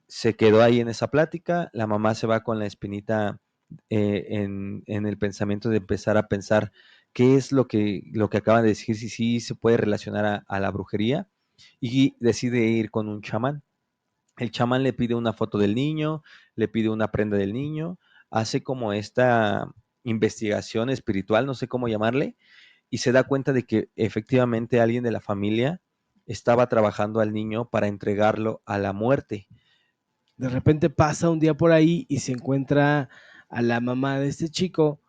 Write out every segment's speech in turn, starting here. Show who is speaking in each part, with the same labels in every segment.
Speaker 1: se quedó ahí en esa plática, la mamá se va con la espinita en el pensamiento de empezar a pensar qué es lo que acaban de decir, si sí se puede relacionar a la brujería, y decide ir con un chamán. El chamán le pide una foto del niño, le pide una prenda del niño, hace como esta investigación espiritual, no sé cómo llamarle, y se da cuenta de que efectivamente alguien de la familia estaba trabajando al niño para entregarlo a la muerte.
Speaker 2: De repente pasa un día por ahí y se encuentra a la mamá de este chico.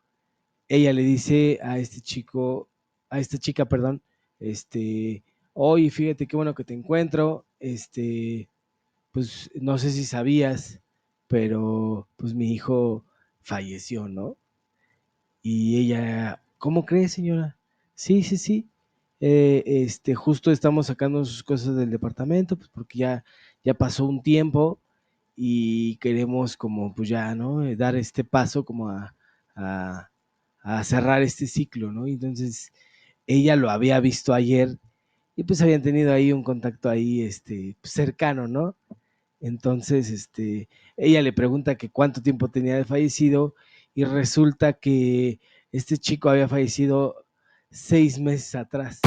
Speaker 2: Ella le dice a este chico, a esta chica, perdón, oye, fíjate qué bueno que te encuentro, pues no sé si sabías, pero pues mi hijo falleció, ¿no? Y ella, ¿cómo cree, señora? Sí, sí, sí. Justo estamos sacando sus cosas del departamento, pues porque ya pasó un tiempo y queremos como, pues ya, ¿no? Dar este paso como a, a cerrar este ciclo, ¿no? Y entonces ella lo había visto ayer y pues habían tenido ahí un contacto ahí, pues, cercano, ¿no? Entonces, ella le pregunta que cuánto tiempo tenía de fallecido y resulta que este chico había fallecido 6 meses atrás.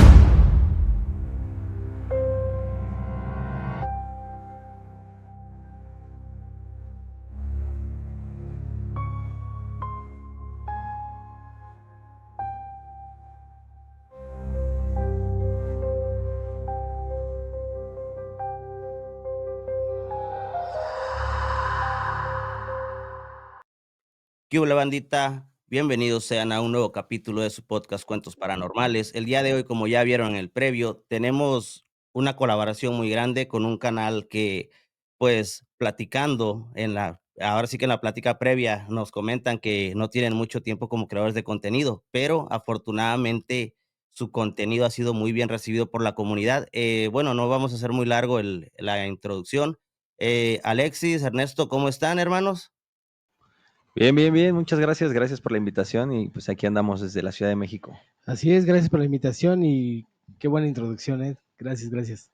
Speaker 3: ¿Qué hubo, bandita? Bienvenidos sean a un nuevo capítulo de su podcast Cuentos Paranormales. El día de hoy, como ya vieron en el previo, tenemos una colaboración muy grande con un canal que, pues, platicando ahora sí que en la plática previa nos comentan que no tienen mucho tiempo como creadores de contenido, pero afortunadamente su contenido ha sido muy bien recibido por la comunidad. Bueno, no vamos a hacer muy largo la introducción. Alexis, Ernesto, ¿cómo están, hermanos?
Speaker 1: Bien, bien, bien, muchas gracias, gracias por la invitación y pues aquí andamos desde la Ciudad de México.
Speaker 2: Así es, gracias por la invitación y qué buena introducción, ¿eh? Gracias, gracias.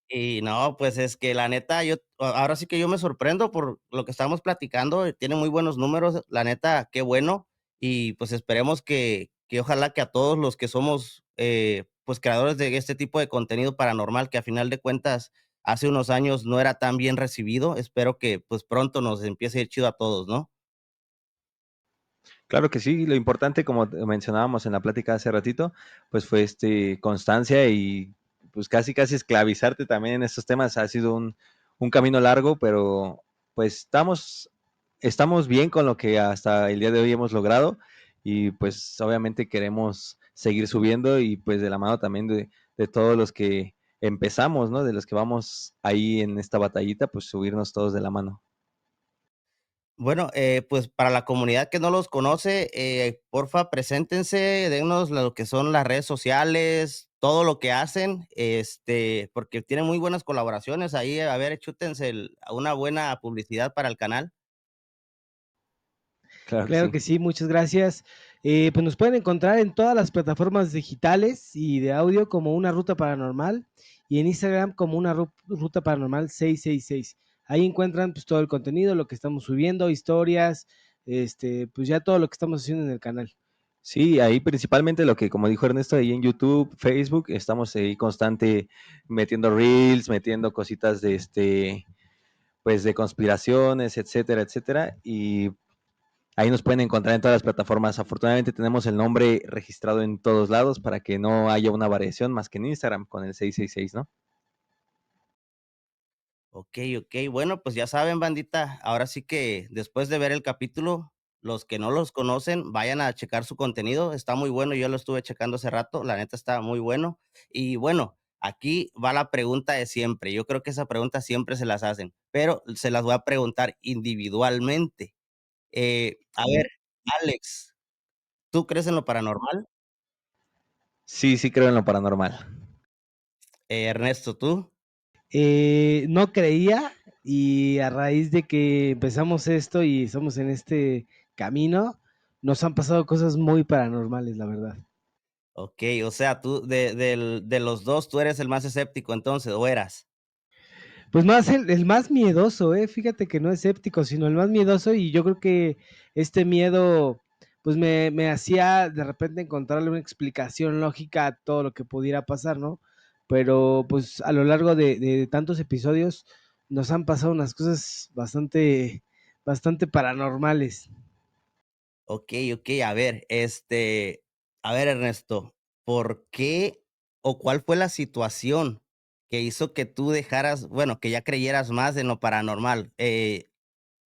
Speaker 3: Y no, pues es que la neta, ahora sí que yo me sorprendo por lo que estamos platicando, tiene muy buenos números, la neta, qué bueno, y pues esperemos que ojalá que a todos los que somos, pues creadores de este tipo de contenido paranormal, que a final de cuentas hace unos años no era tan bien recibido, espero que pues pronto nos empiece a ir chido a todos, ¿no?
Speaker 1: Claro que sí, lo importante, como mencionábamos en la plática hace ratito, pues fue constancia y pues casi casi esclavizarte también en estos temas. Ha sido un camino largo, pero pues estamos bien con lo que hasta el día de hoy hemos logrado y pues obviamente queremos seguir subiendo y pues de la mano también de todos los que empezamos, ¿no? De los que vamos ahí en esta batallita, pues subirnos todos de la mano.
Speaker 3: Bueno, pues para la comunidad que no los conoce, porfa, preséntense, dennos lo que son las redes sociales, todo lo que hacen, porque tienen muy buenas colaboraciones ahí. A ver, chútense una buena publicidad para el canal.
Speaker 1: Claro que
Speaker 2: Claro
Speaker 1: sí.
Speaker 2: que sí, muchas gracias. Pues nos pueden encontrar en todas las plataformas digitales y de audio como Una Ruta Paranormal y en Instagram como Ruta Paranormal 666. Ahí encuentran pues todo el contenido, lo que estamos subiendo, historias, pues ya todo lo que estamos haciendo en el canal.
Speaker 1: Sí, ahí principalmente lo que, como dijo Ernesto, ahí en YouTube, Facebook, estamos ahí constante metiendo reels, metiendo cositas de pues de conspiraciones, etcétera, etcétera. Y ahí nos pueden encontrar en todas las plataformas. Afortunadamente tenemos el nombre registrado en todos lados para que no haya una variación más que en Instagram con el 666, ¿no?
Speaker 3: Ok, ok. Bueno, pues ya saben, bandita, ahora sí que después de ver el capítulo, los que no los conocen, vayan a checar su contenido. Está muy bueno, yo lo estuve checando hace rato, la neta está muy bueno. Y bueno, aquí va la pregunta de siempre. Yo creo que esa pregunta siempre se las hacen, pero se las voy a preguntar individualmente. A ver, Alex, ¿tú crees en lo paranormal?
Speaker 1: Sí, sí creo en lo paranormal.
Speaker 3: Ernesto, ¿tú?
Speaker 2: No creía y a raíz de que empezamos esto y estamos en este camino, nos han pasado cosas muy paranormales, la verdad.
Speaker 3: Ok, o sea, tú de los dos, tú eres el más escéptico entonces, ¿o eras?
Speaker 2: Pues más el más miedoso, fíjate que no escéptico, sino el más miedoso, y yo creo que este miedo pues me hacía de repente encontrarle una explicación lógica a todo lo que pudiera pasar, ¿no? Pero pues a lo largo de tantos episodios nos han pasado unas cosas bastante paranormales.
Speaker 3: Ok, ok, a ver, Ernesto, ¿por qué o cuál fue la situación que hizo que tú dejaras, bueno, que ya creyeras más en lo paranormal?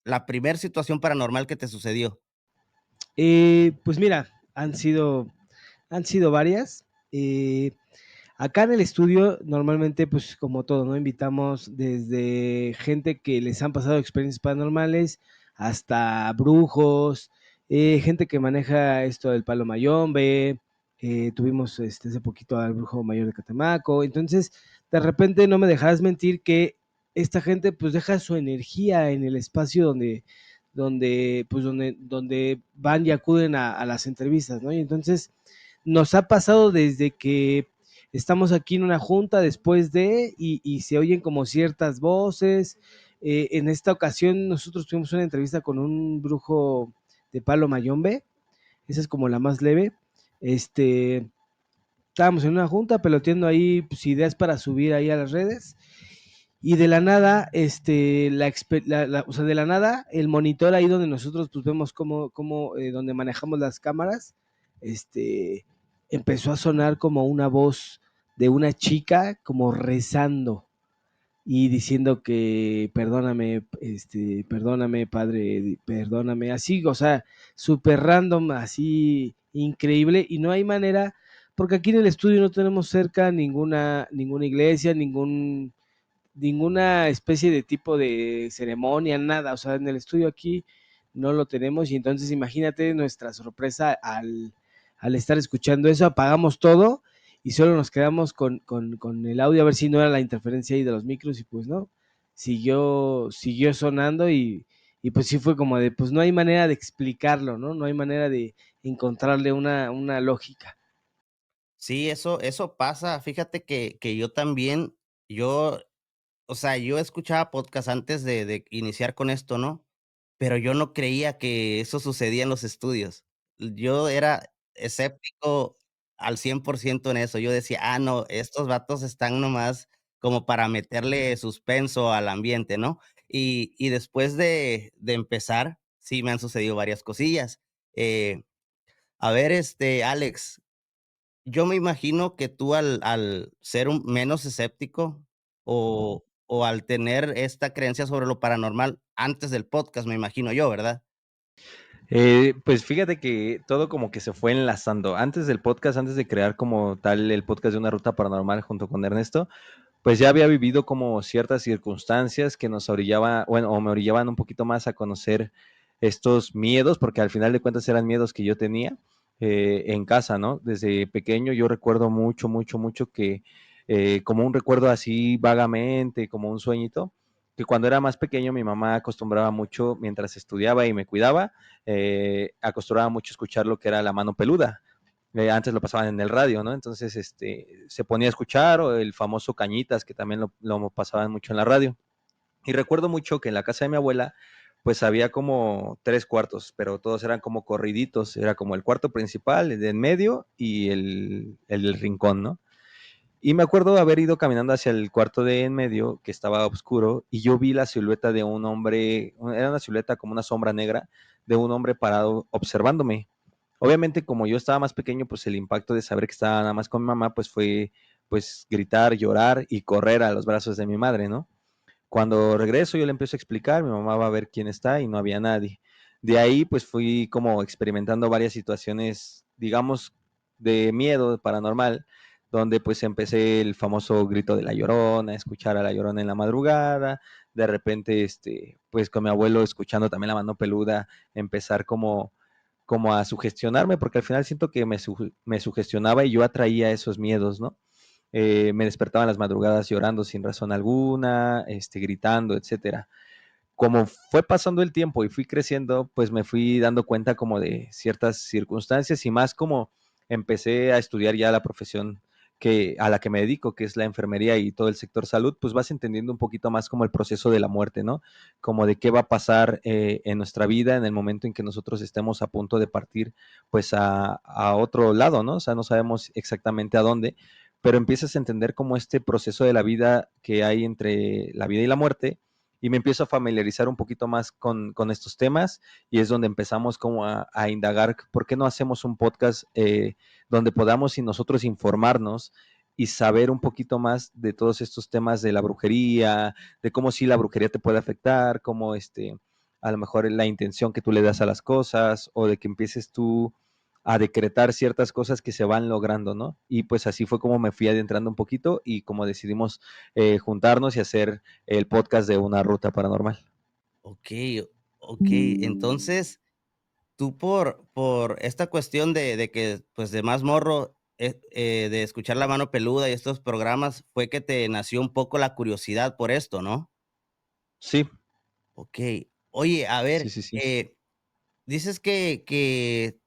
Speaker 3: La primer situación paranormal que te sucedió.
Speaker 2: Pues mira, han sido varias. Acá en el estudio, normalmente, pues como todo, ¿no? Invitamos desde gente que les han pasado experiencias paranormales hasta brujos, gente que maneja esto del palo mayombe, tuvimos hace poquito al brujo mayor de Catemaco. Entonces, de repente no me dejarás mentir que esta gente pues deja su energía en el espacio donde van y acuden a las entrevistas, ¿no? Y entonces nos ha pasado desde que estamos aquí en una junta después y se oyen como ciertas voces. En esta ocasión nosotros tuvimos una entrevista con un brujo de palo mayombe, esa es como la más leve. Estábamos en una junta peloteando ahí pues, ideas para subir ahí a las redes y de la nada, o sea, de la nada, el monitor ahí donde nosotros pues vemos donde manejamos las cámaras, este, empezó a sonar como una voz de una chica como rezando y diciendo que perdóname, perdóname, padre, perdóname, así, o sea, súper random, así, increíble, y no hay manera, porque aquí en el estudio no tenemos cerca ninguna iglesia, ninguna especie de tipo de ceremonia, nada, o sea, en el estudio aquí no lo tenemos y entonces imagínate nuestra sorpresa al estar escuchando eso, apagamos todo y solo nos quedamos con el audio a ver si no era la interferencia ahí de los micros y pues no, siguió sonando y pues sí fue como de, pues no hay manera de explicarlo, ¿no? No hay manera de encontrarle una lógica.
Speaker 3: Sí, eso pasa. Fíjate que yo también, yo, o sea, yo escuchaba podcast antes de iniciar con esto, ¿no? Pero yo no creía que eso sucedía en los estudios. Yo era escéptico al 100% en eso. Yo decía: "Ah, no, estos vatos están nomás como para meterle suspenso al ambiente", ¿no? Y después de empezar, sí me han sucedido varias cosillas. A ver, Alex, yo me imagino que tú al ser un menos escéptico o al tener esta creencia sobre lo paranormal antes del podcast, me imagino yo, ¿verdad?
Speaker 1: Pues fíjate que todo como que se fue enlazando. Antes del podcast, antes de crear como tal el podcast de Una Ruta Paranormal junto con Ernesto, pues ya había vivido como ciertas circunstancias que nos orillaban, bueno, o me orillaban un poquito más a conocer estos miedos, porque al final de cuentas eran miedos que yo tenía en casa, ¿no? Desde pequeño yo recuerdo mucho, mucho, mucho que como un recuerdo así vagamente, como un sueñito, que cuando era más pequeño mi mamá acostumbraba mucho, mientras estudiaba y me cuidaba, acostumbraba mucho escuchar lo que era La Mano Peluda. Antes lo pasaban en el radio, ¿no? Entonces, se ponía a escuchar o el famoso Cañitas, que también lo pasaban mucho en la radio. Y recuerdo mucho que en la casa de mi abuela, pues había como 3 cuartos, pero todos eran como corriditos. Era como el cuarto principal, el de en medio y el rincón, ¿no? Y me acuerdo haber ido caminando hacia el cuarto de en medio, que estaba oscuro, y yo vi la silueta de un hombre, era una silueta como una sombra negra, de un hombre parado observándome. Obviamente, como yo estaba más pequeño, pues el impacto de saber que estaba nada más con mi mamá, pues fue pues gritar, llorar y correr a los brazos de mi madre, ¿no? Cuando regreso yo le empiezo a explicar, mi mamá va a ver quién está y no había nadie. De ahí pues fui como experimentando varias situaciones, digamos, de miedo paranormal, donde pues empecé el famoso grito de la Llorona, escuchar a la Llorona en la madrugada, de repente pues con mi abuelo escuchando también La Mano Peluda, empezar como a sugestionarme, porque al final siento que me sugestionaba y yo atraía esos miedos, ¿no? Me despertaba en las madrugadas llorando sin razón alguna, gritando, etcétera. Como fue pasando el tiempo y fui creciendo, pues me fui dando cuenta como de ciertas circunstancias y más como empecé a estudiar ya la profesión que a la que me dedico, que es la enfermería y todo el sector salud, pues vas entendiendo un poquito más como el proceso de la muerte, ¿no? Como de qué va a pasar en nuestra vida en el momento en que nosotros estemos a punto de partir pues a otro lado, ¿no? O sea, no sabemos exactamente a dónde, pero empiezas a entender como este proceso de la vida que hay entre la vida y la muerte y me empiezo a familiarizar un poquito más con estos temas y es donde empezamos como a indagar por qué no hacemos un podcast donde podamos y nosotros informarnos y saber un poquito más de todos estos temas de la brujería, de cómo sí la brujería te puede afectar, cómo a lo mejor la intención que tú le das a las cosas o de que empieces tú a decretar ciertas cosas que se van logrando, ¿no? Y pues así fue como me fui adentrando un poquito y como decidimos juntarnos y hacer el podcast de Una Ruta Paranormal.
Speaker 3: Okey, okey. Entonces, tú por esta cuestión de que, pues, de más morro, de escuchar La Mano Peluda y estos programas, fue que te nació un poco la curiosidad por esto, ¿no?
Speaker 1: Sí,
Speaker 3: Okey. Oye, a
Speaker 1: sí,
Speaker 3: ver,
Speaker 1: sí, sí.
Speaker 3: dices que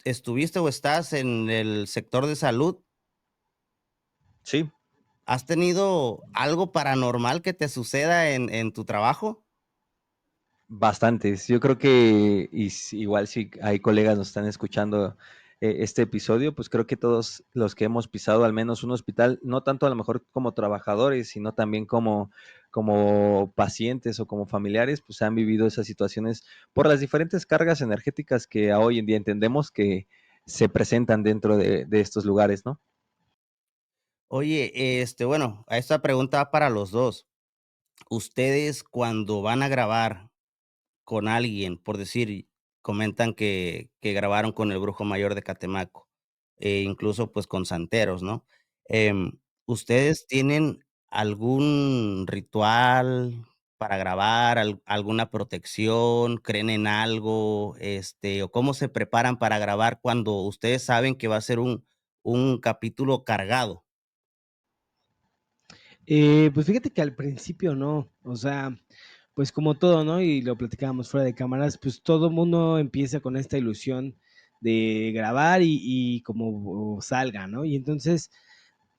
Speaker 3: estuviste o estás en el sector de salud.
Speaker 1: Sí,
Speaker 3: ¿Has tenido algo paranormal que te suceda en tu trabajo?
Speaker 1: bastantes. Yo creo que igual si hay colegas nos están escuchando este episodio, pues creo que todos los que hemos pisado al menos un hospital, no tanto a lo mejor como trabajadores, sino también como pacientes o como familiares, pues han vivido esas situaciones por las diferentes cargas energéticas que hoy en día entendemos que se presentan dentro de estos lugares, ¿no?
Speaker 3: Oye, bueno, esta pregunta va para los 2. Ustedes cuando van a grabar con alguien, por decir, comentan que grabaron con el Brujo Mayor de Catemaco, incluso, pues, con santeros, ¿no? ¿Ustedes tienen algún ritual para grabar, alguna protección, creen en algo, o cómo se preparan para grabar cuando ustedes saben que va a ser un capítulo cargado?
Speaker 2: Pues fíjate que al principio no, o sea, pues como todo, ¿no? Y lo platicábamos fuera de cámaras, pues todo mundo empieza con esta ilusión de grabar y como salga, ¿no? Y entonces,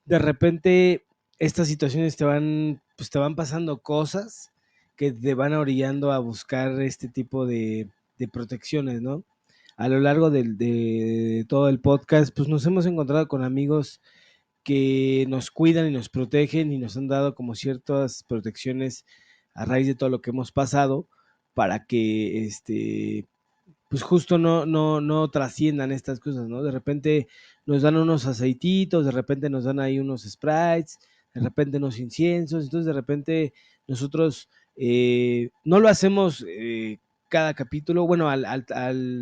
Speaker 2: de repente, estas situaciones pues te van pasando cosas que te van orillando a buscar este tipo de protecciones, ¿no? A lo largo de todo el podcast, pues nos hemos encontrado con amigos que nos cuidan y nos protegen y nos han dado como ciertas protecciones a raíz de todo lo que hemos pasado para que pues justo no trasciendan estas cosas, ¿no? De repente nos dan unos aceititos, de repente nos dan ahí unos sprites, de repente unos inciensos, entonces de repente nosotros no lo hacemos cada capítulo, bueno,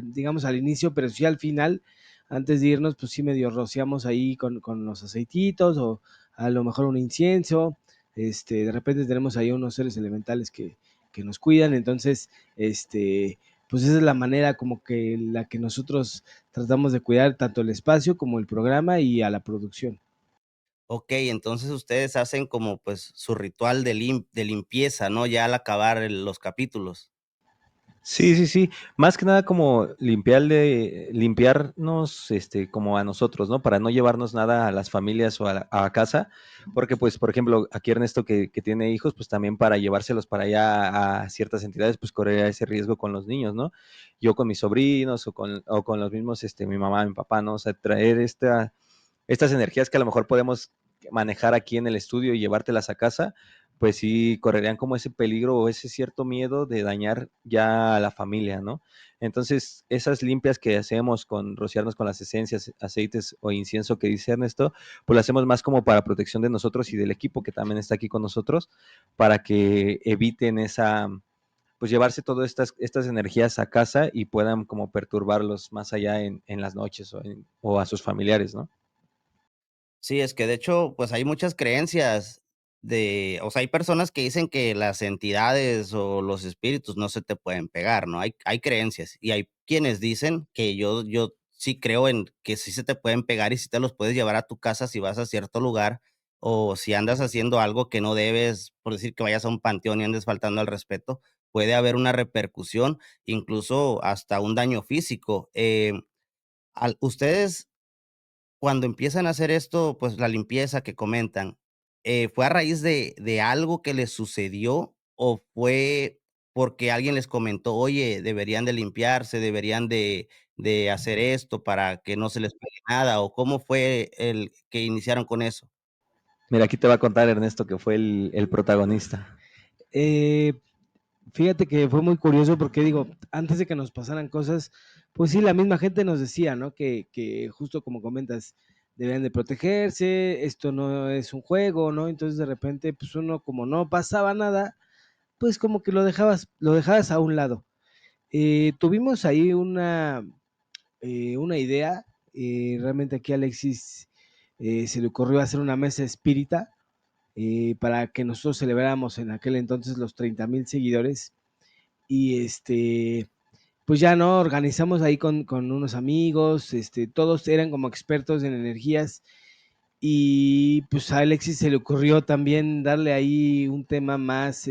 Speaker 2: digamos al inicio, pero sí al final, antes de irnos, pues sí medio rociamos ahí con los aceititos o a lo mejor un incienso, de repente tenemos ahí unos seres elementales que nos cuidan, entonces, pues esa es la manera como que la que nosotros tratamos de cuidar tanto el espacio como el programa y a la producción.
Speaker 3: Okey, entonces ustedes hacen como, pues, su ritual de limpieza, ¿no? Ya al acabar los capítulos.
Speaker 1: Sí, sí, sí. Más que nada como limpiarnos, como a nosotros, ¿no? Para no llevarnos nada a las familias o a casa, porque, pues, por ejemplo, aquí Ernesto que tiene hijos, pues también para llevárselos para allá a ciertas entidades, pues correría ese riesgo con los niños, ¿no? Yo con mis sobrinos o con los mismos, mi mamá, mi papá, ¿no? O sea, traer estas energías que a lo mejor podemos manejar aquí en el estudio y llevártelas a casa, pues sí correrían como ese peligro o ese cierto miedo de dañar ya a la familia, ¿no? Entonces, esas limpias que hacemos con rociarnos con las esencias, aceites o incienso que dice Ernesto, pues lo hacemos más como para protección de nosotros y del equipo que también está aquí con nosotros, para que eviten pues llevarse todas estas energías a casa y puedan como perturbarlos más allá en las noches o a sus familiares, ¿no?
Speaker 3: Sí, es que de hecho, pues hay muchas creencias o sea, hay personas que dicen que las entidades o los espíritus no se te pueden pegar, ¿no? Hay creencias y hay quienes dicen que yo sí creo en que sí se te pueden pegar y sí te los puedes llevar a tu casa si vas a cierto lugar o si andas haciendo algo que no debes, por decir que vayas a un panteón y andes faltando al respeto, puede haber una repercusión, incluso hasta un daño físico. ¿Ustedes cuando empiezan a hacer esto, pues, la limpieza que comentan, ¿fue a raíz de algo que les sucedió o fue porque alguien les comentó: "Oye, deberían de limpiarse, deberían de hacer esto para que no se les pegue nada", o cómo fue el que iniciaron con eso?
Speaker 1: Mira, aquí te va a contar Ernesto, que fue el protagonista.
Speaker 2: Eh, Fíjate que fue muy curioso porque digo, antes de que nos pasaran cosas, pues sí, la misma gente nos decía, ¿no? Que justo como comentas, debían de protegerse, esto no es un juego, ¿no? Entonces de repente, pues uno como no pasaba nada, pues como que lo dejabas a un lado. Tuvimos ahí una idea, realmente aquí a Alexis se le ocurrió hacer una mesa espírita para que nosotros celebráramos en aquel entonces los 30,000 seguidores y pues ya no, organizamos ahí con unos amigos, todos eran como expertos en energías y pues a Alexis se le ocurrió también darle ahí un tema más,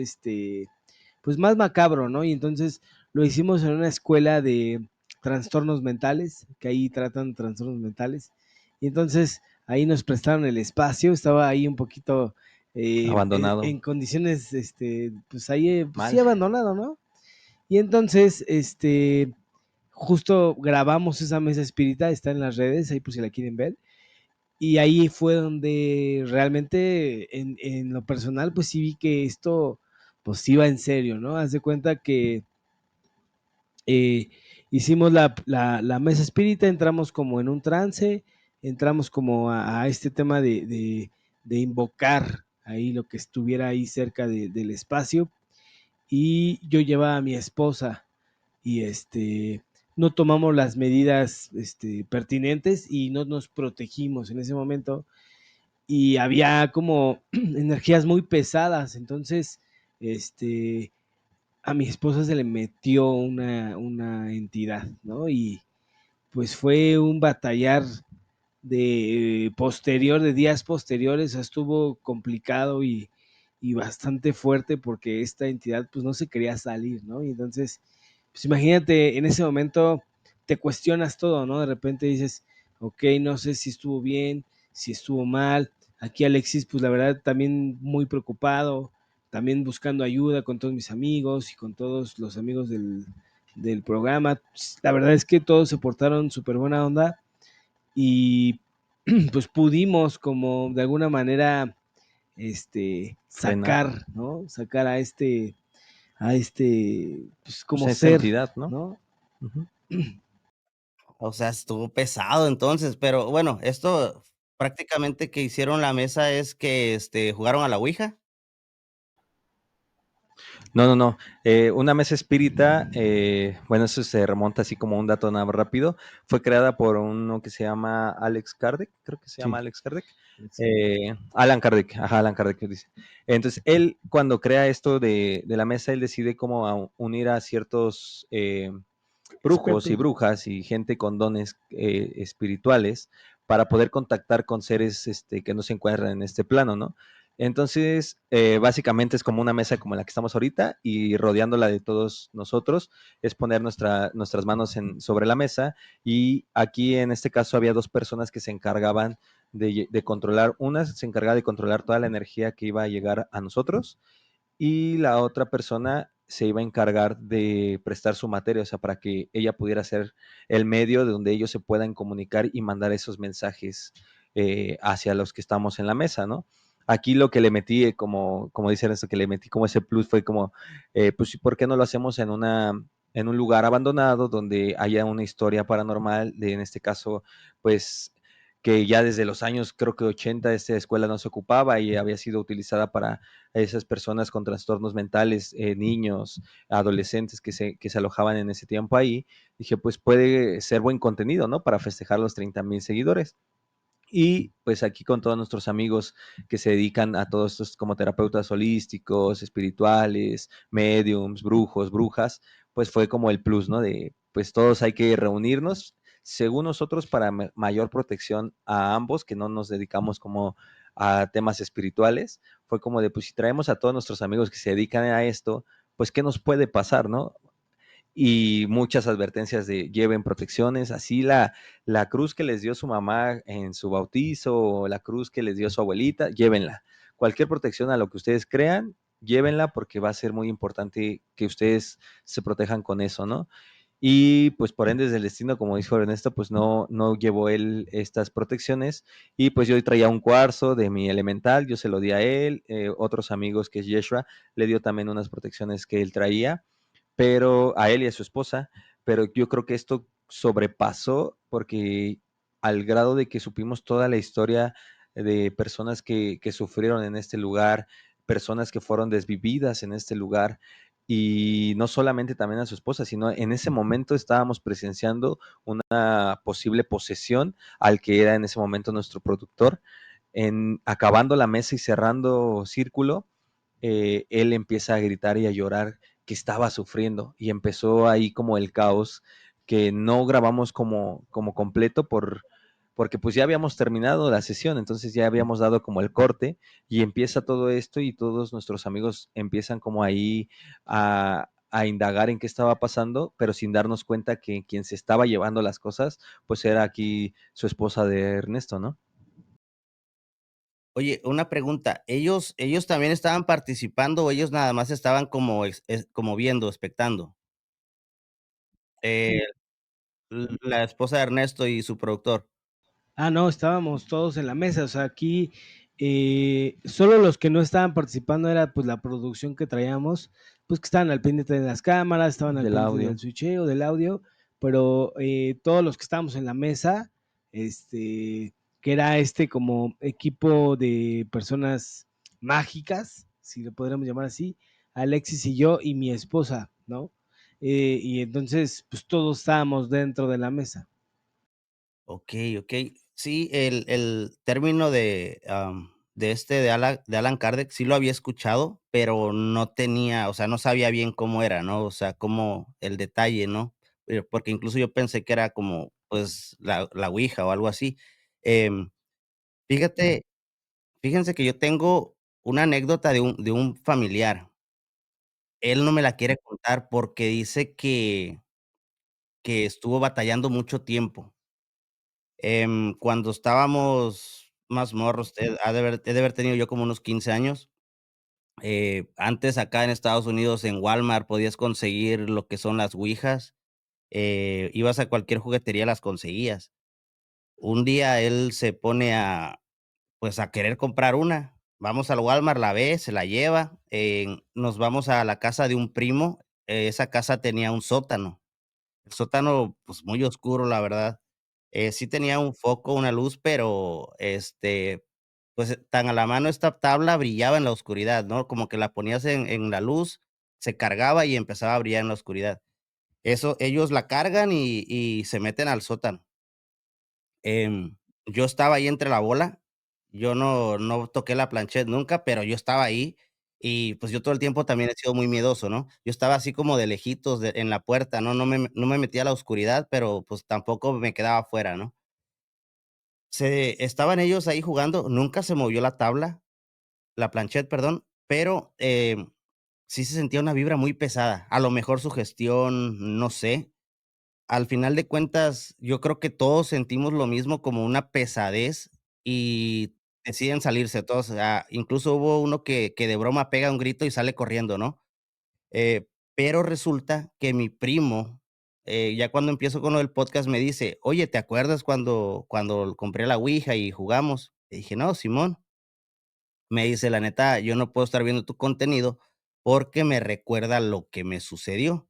Speaker 2: pues más macabro, ¿no? Y entonces lo hicimos en una escuela de trastornos mentales, que ahí tratan trastornos mentales. Y entonces ahí nos prestaron el espacio, estaba ahí un poquito
Speaker 1: Abandonado.
Speaker 2: en condiciones, pues ahí, pues sí,
Speaker 1: Mal.
Speaker 2: abandonado, ¿no? Y entonces, justo grabamos esa mesa espírita, está en las redes, ahí por si la quieren ver. Y ahí fue donde realmente en lo personal, pues sí vi que esto, pues iba en serio, ¿no? Haz de cuenta que eh, hicimos la mesa espírita, entramos como en un trance, entramos como a este tema de invocar ahí lo que estuviera ahí cerca del espacio y yo llevaba a mi esposa y no tomamos las medidas pertinentes y no nos protegimos en ese momento y había como energías muy pesadas, entonces a mi esposa se le metió una entidad, ¿no? Y pues fue un batallar de días posteriores, estuvo complicado y bastante fuerte porque esta entidad pues no se quería salir, ¿no? Y entonces, pues imagínate, en ese momento te cuestionas todo, ¿no? De repente dices, ok, no sé si estuvo bien, si estuvo mal. Aquí Alexis, pues la verdad, también muy preocupado, también buscando ayuda con todos mis amigos y con todos los amigos del programa. La verdad es que todos se portaron súper buena onda y pues pudimos como de alguna manera
Speaker 1: Frenar.
Speaker 2: sacar, ¿no? Sacar pues
Speaker 1: Pues
Speaker 2: como
Speaker 1: esta
Speaker 2: ser,
Speaker 1: entidad, ¿no?
Speaker 2: ¿no?
Speaker 1: Ujú.
Speaker 3: O sea, estuvo pesado entonces, pero bueno, esto prácticamente que hicieron la mesa es que, ¿jugaron a la ouija?
Speaker 1: No, no, no. Una mesa espírita, bueno, eso se remonta así como un dato nada más rápido. Fue creada por uno que se llama Alex Kardec, creo que se llama
Speaker 2: Sí,
Speaker 1: Alex Kardec. Alan Kardec, ajá, Alan Kardec dice. Entonces, él cuando crea esto de la mesa, él decide cómo unir a ciertos brujos y
Speaker 2: expertos.
Speaker 1: brujas y gente con dones espirituales para poder contactar con seres que no se encuentran en este plano, ¿no? Entonces, básicamente es como una mesa como la que estamos ahorita y rodeándola de todos nosotros es poner nuestras manos sobre la mesa y aquí en este caso había dos personas que se encargaban de controlar, una se encargaba de controlar toda la energía que iba a llegar a nosotros y la otra persona se iba a encargar de prestar su materia, o sea, para que ella pudiera ser el medio de donde ellos se puedan comunicar y mandar esos mensajes hacia los que estamos en la mesa, ¿no? Aquí lo que le metí, como dicen esto, que le metí como ese plus fue como, pues, ¿por qué no lo hacemos en un lugar abandonado donde haya una historia paranormal, en este caso, pues, que ya desde los años, creo que 80, esta escuela no se ocupaba y había sido utilizada para esas personas con trastornos mentales, niños, adolescentes que se alojaban en ese tiempo ahí, dije, pues puede ser buen contenido, ¿no? Para festejar los 30,000 seguidores. Y pues aquí con todos nuestros amigos que se dedican a todos estos como terapeutas holísticos, espirituales, mediums, brujos, brujas, pues fue como el plus, ¿no? De pues todos hay que reunirnos, según nosotros, para mayor protección a ambos, que no nos dedicamos como a temas espirituales. Fue como de, pues si traemos a todos nuestros amigos que se dedican a esto, pues ¿qué nos puede pasar, no? y muchas advertencias de lleven protecciones, así la cruz que les dio su mamá en su bautizo, o la cruz que les dio su abuelita, llévenla. Cualquier protección a lo que ustedes crean, llévenla porque va a ser muy importante que ustedes se protejan con eso, ¿no? Y pues por ende del destino, como dijo Ernesto, pues no llevó él estas protecciones y pues yo traía un cuarzo de mi elemental, yo se lo di a él, otros amigos que es Yeshua le dio también unas protecciones que él traía, pero a él y a su esposa, pero yo creo que esto sobrepasó porque al grado de que supimos toda la historia de personas que sufrieron en este lugar, personas que fueron desvividas en este lugar, y no solamente también a su esposa, sino en ese momento estábamos presenciando una posible posesión al que era en ese momento nuestro productor. En acabando la mesa y cerrando círculo, él empieza a gritar y a llorar que estaba sufriendo y empezó ahí como el caos que no grabamos como completo porque pues ya habíamos terminado la sesión, entonces ya habíamos dado como el corte y empieza todo esto y todos nuestros amigos empiezan como ahí a indagar en qué estaba pasando, pero sin darnos cuenta que quien se estaba llevando las cosas, pues era aquí su esposa de Ernesto, ¿no?
Speaker 3: Oye, una pregunta, ¿ellos también estaban participando o ellos nada más estaban como como viendo, expectando? Eh, la esposa de Ernesto y su productor.
Speaker 2: No, estábamos todos en la mesa, o sea, aquí solo los que no estaban participando era pues la producción que traíamos, pues que estaban al pendiente de las cámaras, estaban al
Speaker 1: Del
Speaker 2: pendiente
Speaker 1: audio.
Speaker 2: del switcheo, del audio, pero todos los que estábamos en la mesa, que era como equipo de personas mágicas, si lo podríamos llamar así, Alexis y yo y mi esposa, ¿no? Y entonces, pues todos estábamos dentro de la mesa.
Speaker 3: Okey, okey. Sí, el término de Alan Kardec sí lo había escuchado, pero no tenía, o sea, no sabía bien cómo era, ¿no? O sea, cómo el detalle, ¿no? Porque incluso yo pensé que era como, pues, la ouija o algo así. Em, fíjate fíjense que yo tengo una anécdota de un familiar. Él no me la quiere contar porque dice que estuvo batallando mucho tiempo. Cuando estábamos más morros, he de haber tenido yo como unos 15 años. Antes acá en Estados Unidos, en Walmart, podías conseguir lo que son las ouijas, ibas a cualquier juguetería, las conseguías. Un día él se pone pues, a querer comprar una. Vamos al Walmart, la ve, se la lleva, nos vamos a la casa de un primo, esa casa tenía un sótano. El sótano, pues, muy oscuro, la verdad. Sí tenía un foco, una luz, pero, pues, tan a la mano esta tabla brillaba en la oscuridad, ¿no? Como que la ponías en la luz, se cargaba y empezaba a brillar en la oscuridad. Eso ellos la cargan y se meten al sótano. Yo estaba ahí entre la bola, yo no toqué la planchette nunca, pero yo estaba ahí y, pues, yo todo el tiempo también he sido muy miedoso, ¿no? Yo estaba así como de lejitos en la puerta, ¿no? No me metía a la oscuridad, pero, pues, tampoco me quedaba afuera, ¿no? Estaban ellos ahí jugando, nunca se movió la tabla, la planchette, perdón, pero, sí se sentía una vibra muy pesada, a lo mejor sugestión, no sé. Al final de cuentas, yo creo que todos sentimos lo mismo, como una pesadez, y deciden salirse todos, incluso hubo uno que de broma pega un grito y sale corriendo, ¿no? Pero resulta que mi primo, ya cuando empiezo con lo del podcast, me dice: "Oye, ¿te acuerdas cuando compré la ouija y jugamos?". Le dije: "No, simón". Me dice: "La neta, yo no puedo estar viendo tu contenido porque me recuerda lo que me sucedió".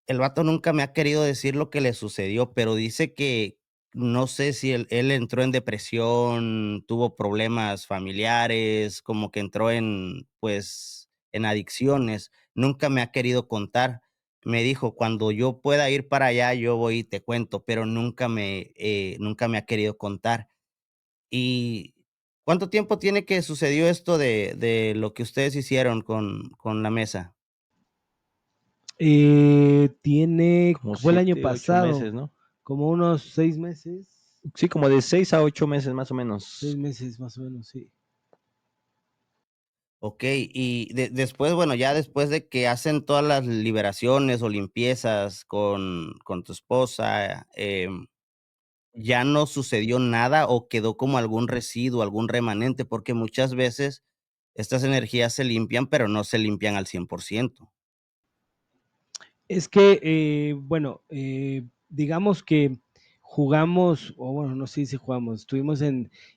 Speaker 3: El vato nunca me ha querido decir lo que le sucedió, pero dice que no sé si él entró en depresión, tuvo problemas familiares, como que entró en, pues, en adicciones. Nunca me ha querido contar. Me dijo: "Cuando yo pueda ir para allá, yo voy y te cuento", pero nunca me ha querido contar. ¿Y cuánto tiempo tiene que sucedió esto de lo que ustedes hicieron con la mesa?
Speaker 1: Como
Speaker 2: Fue el año
Speaker 1: 7, 8
Speaker 2: pasado,
Speaker 1: meses, ¿no?
Speaker 2: como unos 6 meses,
Speaker 1: Sí, como de 6 a 8 meses más o menos.
Speaker 2: 6 meses más o menos, sí.
Speaker 3: Okey, y después, bueno, ya después de que hacen todas las liberaciones o limpiezas con tu esposa, ¿ya no sucedió nada o quedó como algún residuo, algún remanente? Porque muchas veces estas energías se limpian, pero no se limpian al 100%.
Speaker 2: Es que, bueno, digamos que jugamos, o bueno, no sé si jugamos,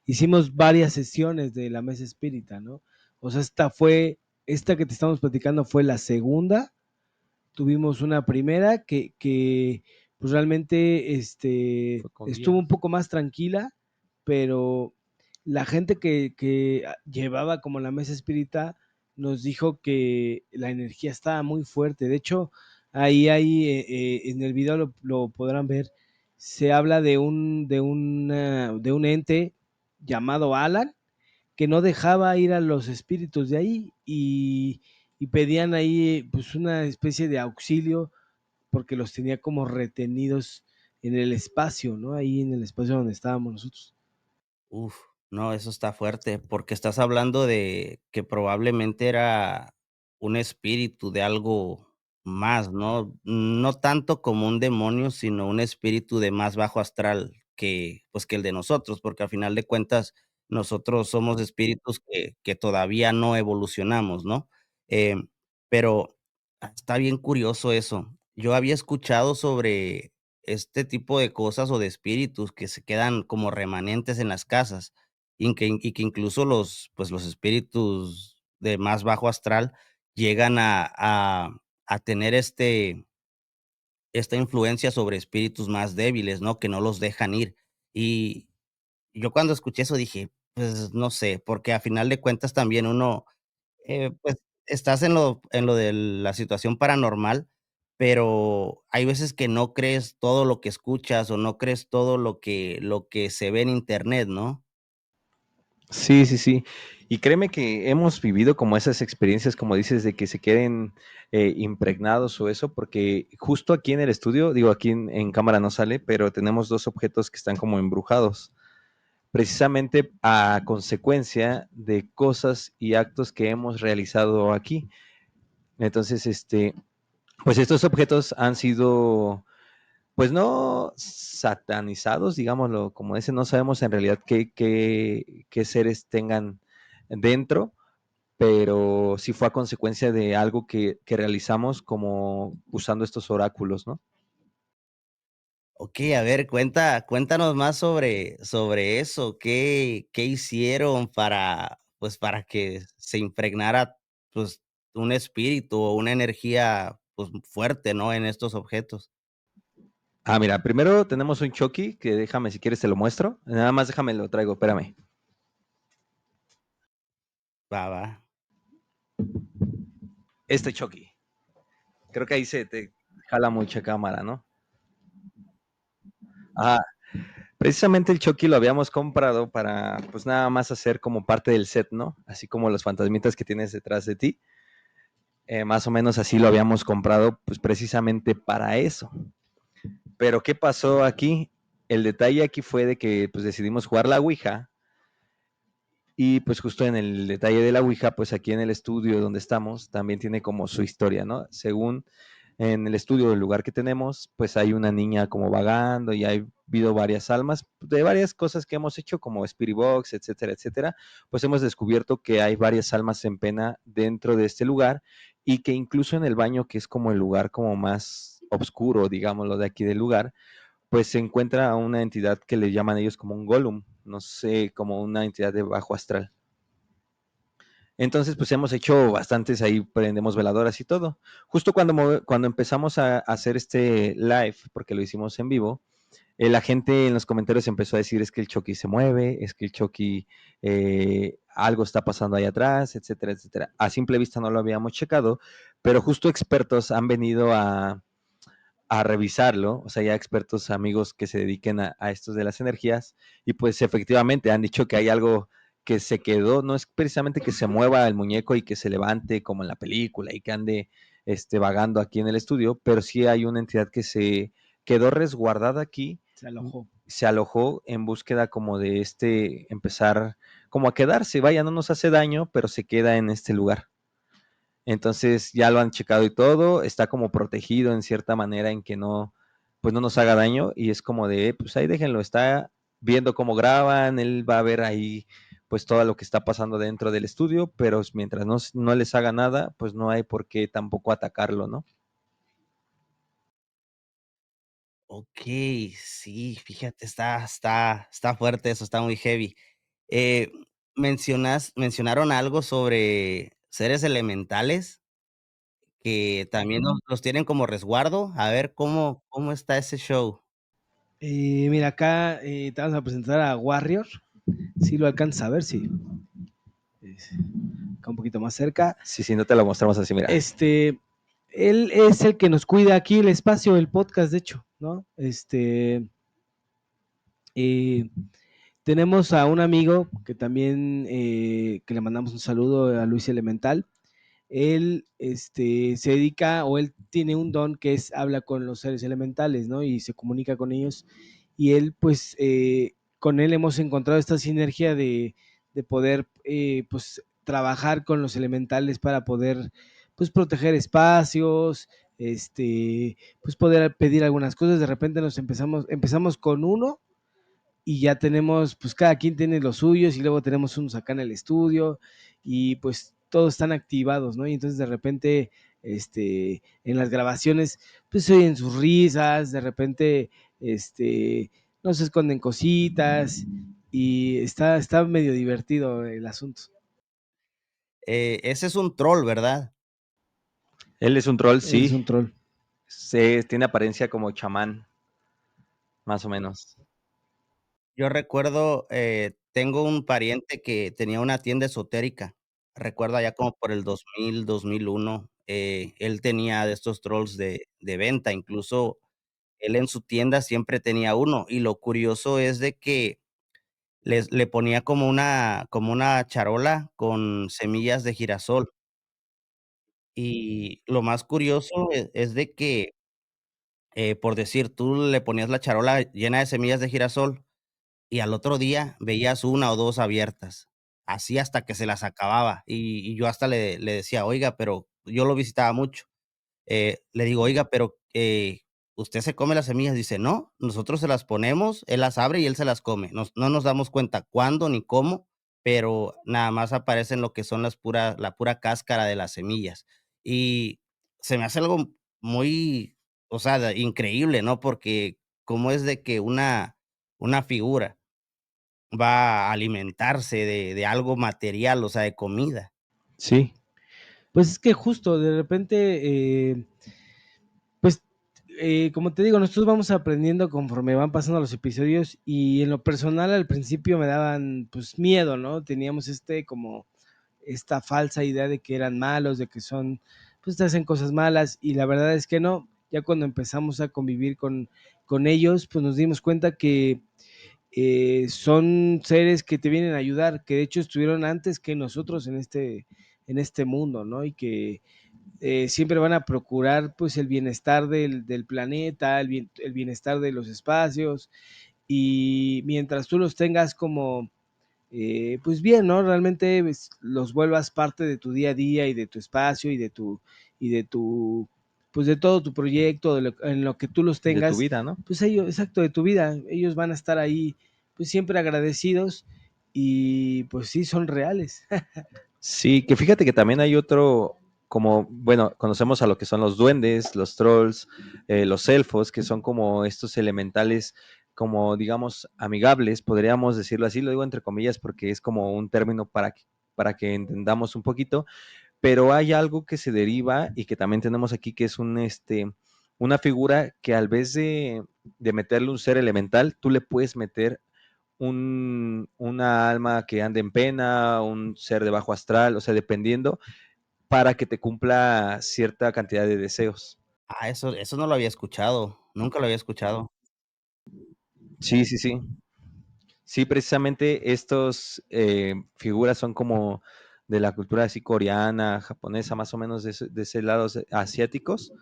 Speaker 2: hicimos varias sesiones de la mesa espírita, ¿no? O sea, esta que te estamos platicando fue la segunda. Tuvimos una primera que pues realmente
Speaker 1: Fue con
Speaker 2: estuvo
Speaker 1: guía.
Speaker 2: un poco más tranquila, pero la gente que llevaba como la mesa espírita nos dijo que la energía estaba muy fuerte. De hecho, en el video lo podrán ver, se habla de un ente llamado Alan que no dejaba ir a los espíritus de ahí y pedían ahí pues una especie de auxilio porque los tenía como retenidos en el espacio, ¿no? Ahí en el espacio donde estábamos nosotros.
Speaker 3: Uf, no, eso está fuerte, porque estás hablando de que probablemente era un espíritu de algo más, ¿no? No tanto como un demonio, sino un espíritu de más bajo astral que, pues, que el de nosotros, porque al final de cuentas nosotros somos espíritus que todavía no evolucionamos, ¿no? Em, pero está bien curioso eso. Yo había escuchado sobre este tipo de cosas o de espíritus que se quedan como remanentes en las casas y que incluso pues los espíritus de más bajo astral llegan a tener esta influencia sobre espíritus más débiles, ¿no? Que no los dejan ir. Y yo cuando escuché eso dije, pues no sé, porque a final de cuentas también uno pues, estás en lo de la situación paranormal, pero hay veces que no crees todo lo que escuchas, o no crees todo lo que se ve en Internet, ¿no?
Speaker 1: Sí, sí, sí. Y créeme que hemos vivido como esas experiencias, como dices, de que se queden impregnados o eso, porque justo aquí en el estudio, digo, aquí en cámara no sale, pero tenemos dos objetos que están como embrujados, precisamente a consecuencia de cosas y actos que hemos realizado aquí. Entonces, pues estos objetos han sido, pues no satanizados, digámoslo como ese, no sabemos en realidad qué seres tengan dentro, pero sí fue a consecuencia de algo que realizamos como usando estos oráculos, ¿no?
Speaker 3: Okey, a ver, cuéntanos más sobre eso. ¿Qué hicieron para, pues, para que se impregnara, pues, un espíritu o una energía, pues, fuerte, ¿no?, en estos objetos?
Speaker 1: Ah, mira, primero tenemos un Chucky, que déjame, si quieres te lo muestro. Nada más déjame lo traigo, espérame.
Speaker 3: Va, va.
Speaker 1: Este Chucky. Creo que ahí se te jala mucha cámara, ¿no? Ah, precisamente el Chucky lo habíamos comprado para, pues nada más hacer como parte del set, ¿no? Así como los fantasmitas que tienes detrás de ti. Más o menos así lo habíamos comprado, pues precisamente para eso. Pero ¿qué pasó aquí? El detalle aquí fue de que pues decidimos jugar la Ouija y pues justo en el detalle de la Ouija, pues aquí en el estudio donde estamos también tiene como su historia, ¿no? Según en el estudio del lugar que tenemos, pues hay una niña como vagando y ha habido varias almas de varias cosas que hemos hecho como Spirit Box, etcétera, etcétera. Pues hemos descubierto que hay varias almas en pena dentro de este lugar y que incluso en el baño, que es como el lugar como más oscuro, digámoslo, de aquí del lugar, pues se encuentra a una entidad que le llaman ellos como un golem, no sé, como una entidad de bajo astral. Entonces, pues hemos hecho bastantes ahí, prendemos veladoras y todo. Justo cuando empezamos a hacer este live, porque lo hicimos en vivo, la gente en los comentarios empezó a decir es que el Chucky se mueve, es que el Chucky algo está pasando ahí atrás, etcétera, etcétera. A simple vista no lo habíamos checado, pero justo expertos han venido a revisarlo, o sea, ya expertos amigos que se dediquen a estos de las energías, y pues efectivamente han dicho que hay algo que se quedó, no es precisamente que se mueva el muñeco y que se levante como en la película y que ande vagando aquí en el estudio, pero sí hay una entidad que se quedó resguardada aquí,
Speaker 2: Se alojó.
Speaker 1: se alojó en búsqueda como de empezar como a quedarse, vaya, no nos hace daño, pero se queda en este lugar. Entonces ya lo han checado y todo, está como protegido en cierta manera en que no, pues no nos haga daño y es como de, pues ahí déjenlo, está viendo cómo graban, él va a ver ahí pues todo lo que está pasando dentro del estudio, pero mientras no les haga nada, pues no hay por qué tampoco atacarlo, ¿no?
Speaker 3: Ok, sí, fíjate, está fuerte eso, está muy heavy. Eh, mencionaron algo sobre seres elementales que también los tienen como resguardo. A ver, ¿cómo está ese show?
Speaker 2: Mira, acá te vamos a presentar a Warrior. Si lo alcanzas a ver, sí. Acá un poquito más cerca.
Speaker 1: Si no te lo mostramos así, mira.
Speaker 2: Él es el que nos cuida aquí el espacio, el podcast, de hecho, ¿no? Eh, tenemos a un amigo que también, que le mandamos un saludo a Luis Elemental. Él se dedica o él tiene un don que es habla con los seres elementales, ¿no? Y se comunica con ellos. Y él, pues, con él hemos encontrado esta sinergia de poder, pues, trabajar con los elementales para poder, pues, proteger espacios, pues, poder pedir algunas cosas. De repente empezamos con uno y ya tenemos, pues cada quien tiene los suyos y luego tenemos unos acá en el estudio y pues todos están activados, ¿no? Y entonces de repente, en las grabaciones, pues se oyen sus risas, de repente, no se esconden cositas y está medio divertido el asunto.
Speaker 3: Ese es un troll, ¿verdad?
Speaker 1: Él es un troll,
Speaker 2: Él es
Speaker 1: sí.
Speaker 2: un troll.
Speaker 1: Tiene apariencia como chamán, más o menos.
Speaker 3: Yo recuerdo, tengo un pariente que tenía una tienda esotérica. Recuerdo allá como por el 2000, 2001, él tenía de estos trolls de venta, incluso él en su tienda siempre tenía uno, y lo curioso es de que le ponía como una charola con semillas de girasol, y lo más curioso es de que, por decir, tú le ponías la charola llena de semillas de girasol y al otro día veías una o 2 abiertas, así hasta que se las acababa. Y yo hasta le decía: "Oiga", pero yo lo visitaba mucho. Le digo: "Oiga, pero, ¿usted se come las semillas?". Dice: "No, nosotros se las ponemos, él las abre y él se las come. No nos damos cuenta cuándo ni cómo, pero nada más aparecen lo que son la pura cáscara de las semillas". Y se me hace algo muy, o sea, increíble, ¿no? Porque cómo es de que una figura va a alimentarse de algo material, o sea, de comida.
Speaker 1: Sí,
Speaker 2: Pues es que justo de repente, pues, como te digo, nosotros vamos aprendiendo conforme van pasando los episodios y en lo personal al principio me daban pues miedo, ¿no? Teníamos como esta falsa idea de que eran malos, de que son, pues te hacen cosas malas y la verdad es que no. Ya cuando empezamos a convivir con ellos, pues nos dimos cuenta que son seres que te vienen a ayudar, que de hecho estuvieron antes que nosotros en este mundo, ¿no? Y que siempre van a procurar pues el bienestar del planeta, el bienestar de los espacios y mientras tú los tengas como pues bien, ¿no? Realmente pues, los vuelvas parte de tu día a día y de tu espacio y de tu pues de todo tu proyecto, en lo que tú los
Speaker 1: de tu
Speaker 2: tengas,
Speaker 1: vida, ¿no?
Speaker 2: pues ellos, exacto, de tu vida, ellos van a estar ahí pues siempre agradecidos y pues sí, son reales.
Speaker 1: Sí, que fíjate que también hay otro, como, bueno, conocemos a lo que son los duendes, los trolls, los elfos, que son como estos elementales, como digamos, amigables, podríamos decirlo así, lo digo entre comillas porque es como un término para que entendamos un poquito, pero hay algo que se deriva y que también tenemos aquí, que es una figura que al vez de meterle un ser elemental, tú le puedes meter una alma que ande en pena, un ser de bajo astral, o sea, dependiendo, para que te cumpla cierta cantidad de deseos.
Speaker 3: Ah, eso no lo había escuchado, nunca lo había escuchado.
Speaker 1: Sí, sí, sí. Sí, precisamente estos figuras son como de la cultura así coreana, japonesa, más o menos de ese lado asiáticos.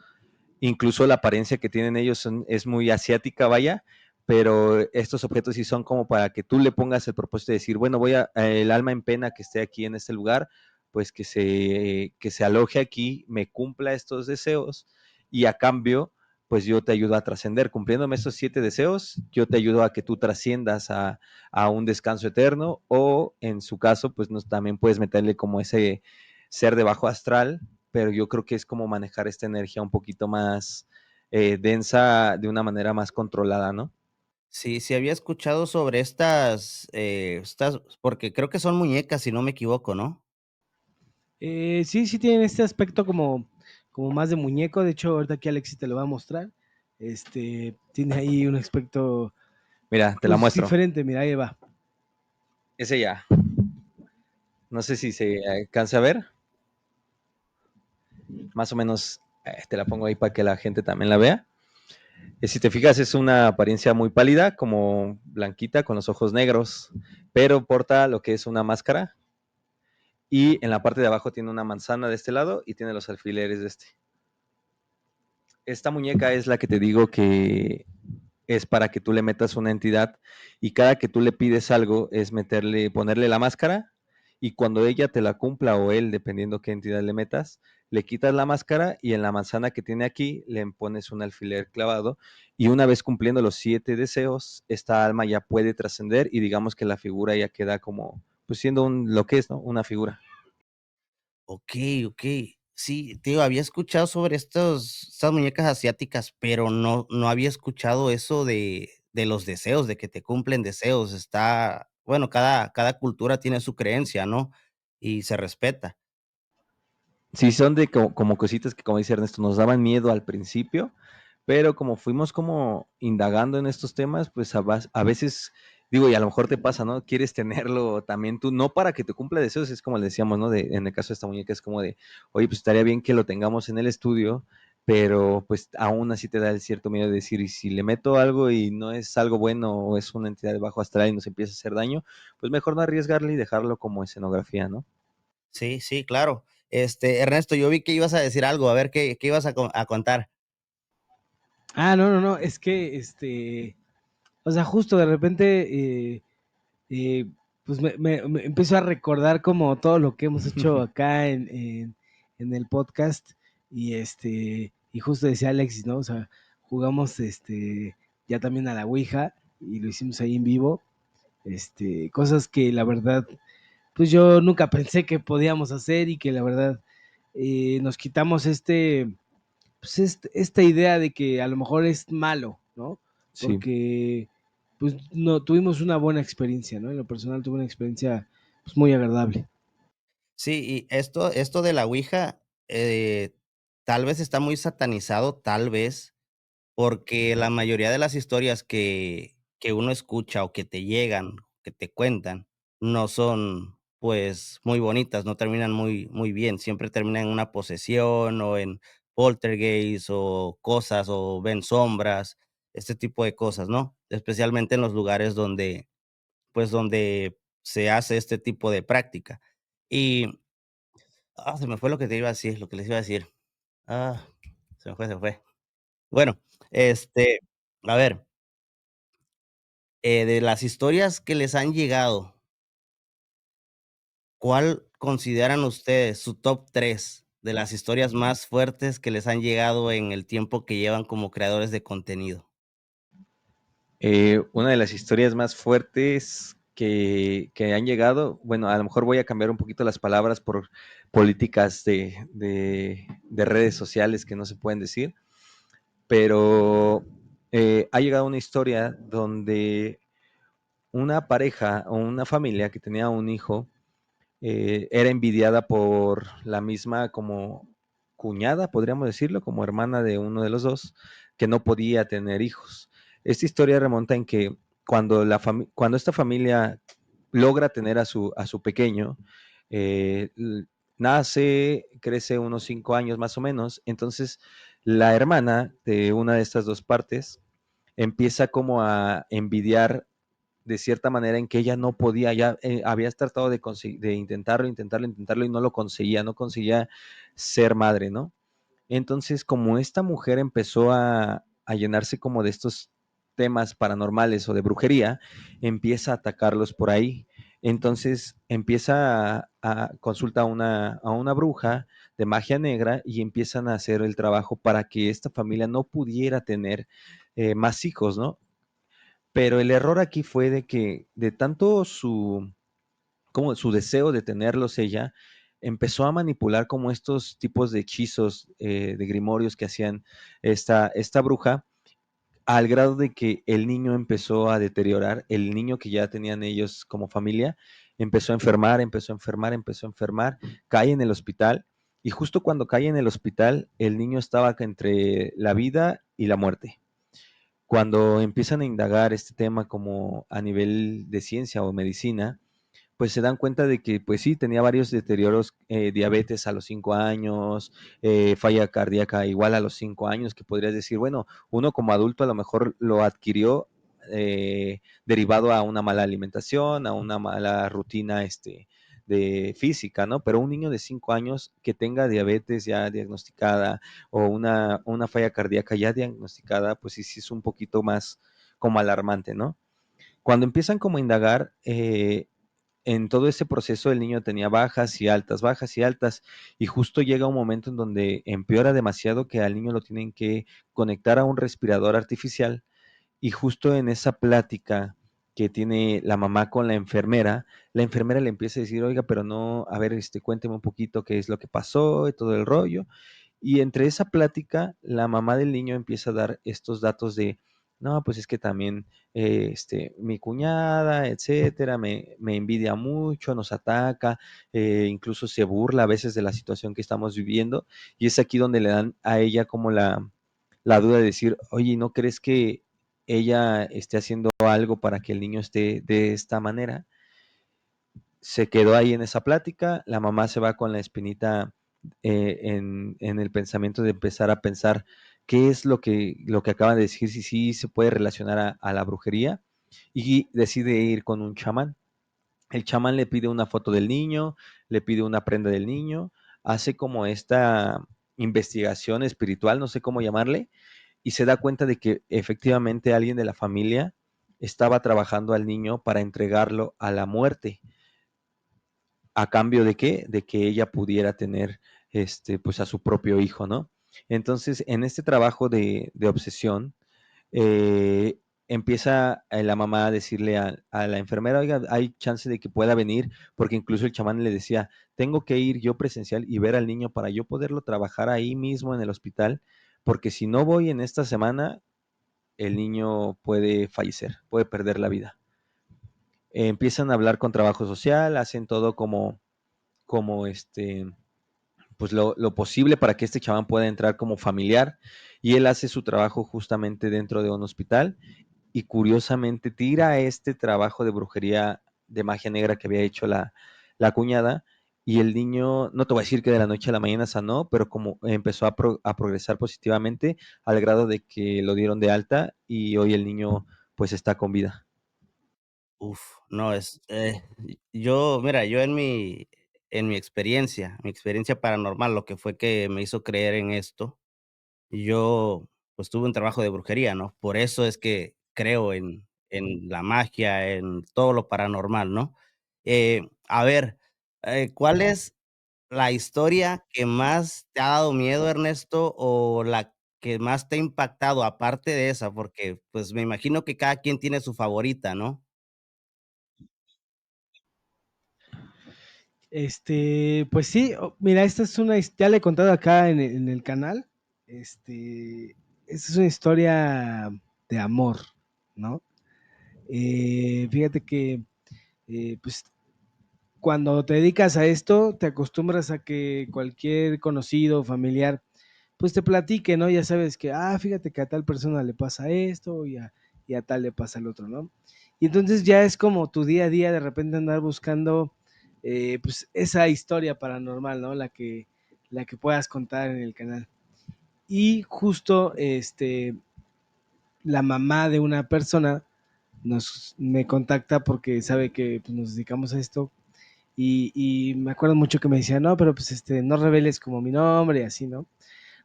Speaker 1: Incluso la apariencia que tienen ellos es muy asiática, vaya, pero estos objetos sí son como para que tú le pongas el propósito de decir, bueno, el alma en pena que esté aquí en este lugar, pues que se aloje aquí, me cumpla estos deseos y a cambio, pues yo te ayudo a trascender. Cumpliéndome estos 7 deseos, yo te ayudo a que tú trasciendas a un descanso eterno o en su caso, pues también puedes meterle como ese ser de bajo astral, pero yo creo que es como manejar esta energía un poquito más densa de una manera más controlada, ¿no?
Speaker 3: Sí, sí había escuchado sobre estas, porque creo que son muñecas, si no me equivoco, ¿no?
Speaker 2: Sí, sí tienen este aspecto como más de muñeco. De hecho, ahorita aquí Alexis te lo va a mostrar. Tiene ahí un aspecto,
Speaker 1: Mira, te la
Speaker 2: pues,
Speaker 1: muestro.
Speaker 2: diferente. Mira, ahí va.
Speaker 1: Ese ya. No sé si se alcanza a ver. Más o menos te la pongo ahí para que la gente también la vea. Si te fijas, es una apariencia muy pálida, como blanquita, con los ojos negros, pero porta lo que es una máscara. Y en la parte de abajo tiene una manzana de este lado y tiene los alfileres de este. Esta muñeca es la que te digo que es para que tú le metas una entidad y cada que tú le pides algo es ponerle la máscara y cuando ella te la cumpla o él, dependiendo qué entidad le metas, le quitas la máscara y en la manzana que tiene aquí le pones un alfiler clavado y una vez cumpliendo los 7 deseos, esta alma ya puede trascender y digamos que la figura ya queda como, pues siendo lo que es, ¿no? Una figura.
Speaker 3: Okey, okey. Sí, te digo, había escuchado sobre estas muñecas asiáticas, pero no había escuchado eso de los deseos, de que te cumplen deseos. Bueno, cada cultura tiene su creencia, ¿no? Y se respeta.
Speaker 1: Sí, son de como cositas que, como dice Ernesto, nos daban miedo al principio, pero como fuimos como indagando en estos temas, pues a veces, digo, y a lo mejor te pasa, ¿no? Quieres tenerlo también tú, no para que te cumpla deseos, es como le decíamos, ¿no? En el caso de esta muñeca es como de, oye, pues estaría bien que lo tengamos en el estudio, pero pues aún así te da el cierto miedo de decir, y si le meto algo y no es algo bueno o es una entidad de bajo astral y nos empieza a hacer daño, pues mejor no arriesgarle y dejarlo como escenografía, ¿no?
Speaker 3: Sí, sí, claro. Ernesto, yo vi que ibas a decir algo, a ver, ¿qué ibas a contar?
Speaker 2: Ah, no, no, no. Es que, o sea, justo de repente, eh, pues me empiezo a recordar como todo lo que hemos hecho acá en el podcast y justo decía Alexis, ¿no? O sea, jugamos ya también a la Ouija y lo hicimos ahí en vivo, cosas que la verdad, pues yo nunca pensé que podíamos hacer y que la verdad nos quitamos pues esta idea de que a lo mejor es malo, ¿no?
Speaker 1: Sí.
Speaker 2: Porque pues no tuvimos una buena experiencia, ¿no? En lo personal tuve una experiencia pues muy agradable.
Speaker 3: Sí, y esto de la ouija, tal vez está muy satanizado, tal vez, porque la mayoría de las historias que uno escucha o que te llegan, que te cuentan, no son, pues, muy bonitas, no terminan muy bien, siempre terminan en una posesión o en poltergeist o cosas, o ven sombras, este tipo de cosas, ¿no? Especialmente en los lugares donde, pues, donde se hace este tipo de práctica. Y, se me fue lo que te iba a decir, lo que les iba a decir. Ah, se me fue. Bueno, este, a ver. De las historias que les han llegado, ¿cuál consideran ustedes su top 3 de las historias más fuertes que les han llegado en el tiempo que llevan como creadores de contenido?
Speaker 1: Una de las historias más fuertes que han llegado, bueno, a lo mejor voy a cambiar un poquito las palabras por políticas de redes sociales que no se pueden decir, pero ha llegado una historia donde una pareja o una familia que tenía un hijo era envidiada por la misma como cuñada, podríamos decirlo, como hermana de uno de los dos, que no podía tener hijos. Esta historia remonta en que cuando esta familia logra tener a su pequeño, eh, nace, crece unos 5 años más o menos, entonces la hermana de una de estas dos partes empieza como a envidiar de cierta manera en que ella no podía, ya había tratado de intentarlo, intentarlo, intentarlo y no lo conseguía, no conseguía ser madre, ¿no? Entonces, como esta mujer empezó a llenarse como de estos temas paranormales o de brujería, empieza a atacarlos por ahí. Entonces empieza a consulta a una bruja de magia negra y empiezan a hacer el trabajo para que esta familia no pudiera tener más hijos, ¿no? Pero el error aquí fue de que de tanto como su deseo de tenerlos ella, empezó a manipular como estos tipos de hechizos, de grimorios que hacían esta bruja, al grado de que el niño empezó a deteriorar, el niño que ya tenían ellos como familia, empezó a enfermar, empezó a enfermar, empezó a enfermar, cae en el hospital, y justo cuando cae en el hospital, el niño estaba entre la vida y la muerte. Cuando empiezan a indagar este tema como a nivel de ciencia o medicina, pues se dan cuenta de que, pues sí, tenía varios deterioros, diabetes a los 5 años, falla cardíaca igual a los 5 años, que podrías decir, bueno, uno como adulto a lo mejor lo adquirió derivado a una mala alimentación, a una mala rutina de física, ¿no? Pero un niño de 5 años que tenga diabetes ya diagnosticada o una falla cardíaca ya diagnosticada, pues sí, sí es un poquito más como alarmante, ¿no? Cuando empiezan como a indagar, en todo ese proceso el niño tenía bajas y altas, y justo llega un momento en donde empeora demasiado que al niño lo tienen que conectar a un respirador artificial, y justo en esa plática que tiene la mamá con la enfermera le empieza a decir, oiga, pero no, a ver, cuénteme un poquito qué es lo que pasó y todo el rollo, y entre esa plática, la mamá del niño empieza a dar estos datos de, no, pues es que también mi cuñada, etcétera, me envidia mucho, nos ataca, incluso se burla a veces de la situación que estamos viviendo, y es aquí donde le dan a ella como la duda de decir, oye, ¿no crees que ella esté haciendo algo para que el niño esté de esta manera? Se quedó ahí en esa plática, la mamá se va con la espinita en el pensamiento de empezar a pensar qué es lo que acaban de decir, si sí se puede relacionar a la brujería, y decide ir con un chamán. El chamán le pide una foto del niño, le pide una prenda del niño, hace como esta investigación espiritual, no sé cómo llamarle, y se da cuenta de que efectivamente alguien de la familia estaba trabajando al niño para entregarlo a la muerte. ¿A cambio de qué? De que ella pudiera tener, pues, a su propio hijo, ¿no? Entonces, en este trabajo de obsesión, eh, empieza la mamá a decirle a la enfermera, oiga, hay chance de que pueda venir, porque incluso el chamán le decía, tengo que ir yo presencial y ver al niño para yo poderlo trabajar ahí mismo en el hospital, porque si no voy en esta semana, el niño puede fallecer, puede perder la vida. Empiezan a hablar con trabajo social, hacen todo como pues lo posible para que este chamán pueda entrar como familiar, y él hace su trabajo justamente dentro de un hospital, y curiosamente tira este trabajo de brujería de magia negra que había hecho la cuñada, y el niño, no te voy a decir que de la noche a la mañana sanó, pero como empezó a progresar positivamente al grado de que lo dieron de alta y hoy el niño pues está con vida.
Speaker 3: Uf, no, yo, mira, yo en mi experiencia paranormal, lo que fue que me hizo creer en esto, yo, pues, tuve un trabajo de brujería, ¿no? Por eso es que creo en la magia, en todo lo paranormal, ¿no? A ver, ¿cuál es la historia que más te ha dado miedo, Ernesto, o la que más te ha impactado, aparte de esa? Porque, pues, me imagino que cada quien tiene su favorita, ¿no?
Speaker 2: Pues sí, mira, esta es ya le he contado acá en el canal, esta es una historia de amor, ¿no? Fíjate que, pues, cuando te dedicas a esto, te acostumbras a que cualquier conocido, familiar, pues te platique, ¿no? Ya sabes que, fíjate que a tal persona le pasa esto y a tal le pasa el otro, ¿no? Y entonces ya es como tu día a día de repente andar buscando, pues esa historia paranormal, ¿no? La que puedas contar en el canal. Y justo, la mamá de una persona me contacta porque sabe que pues, nos dedicamos a esto y me acuerdo mucho que me decía, no, pero pues no reveles como mi nombre y así, ¿no?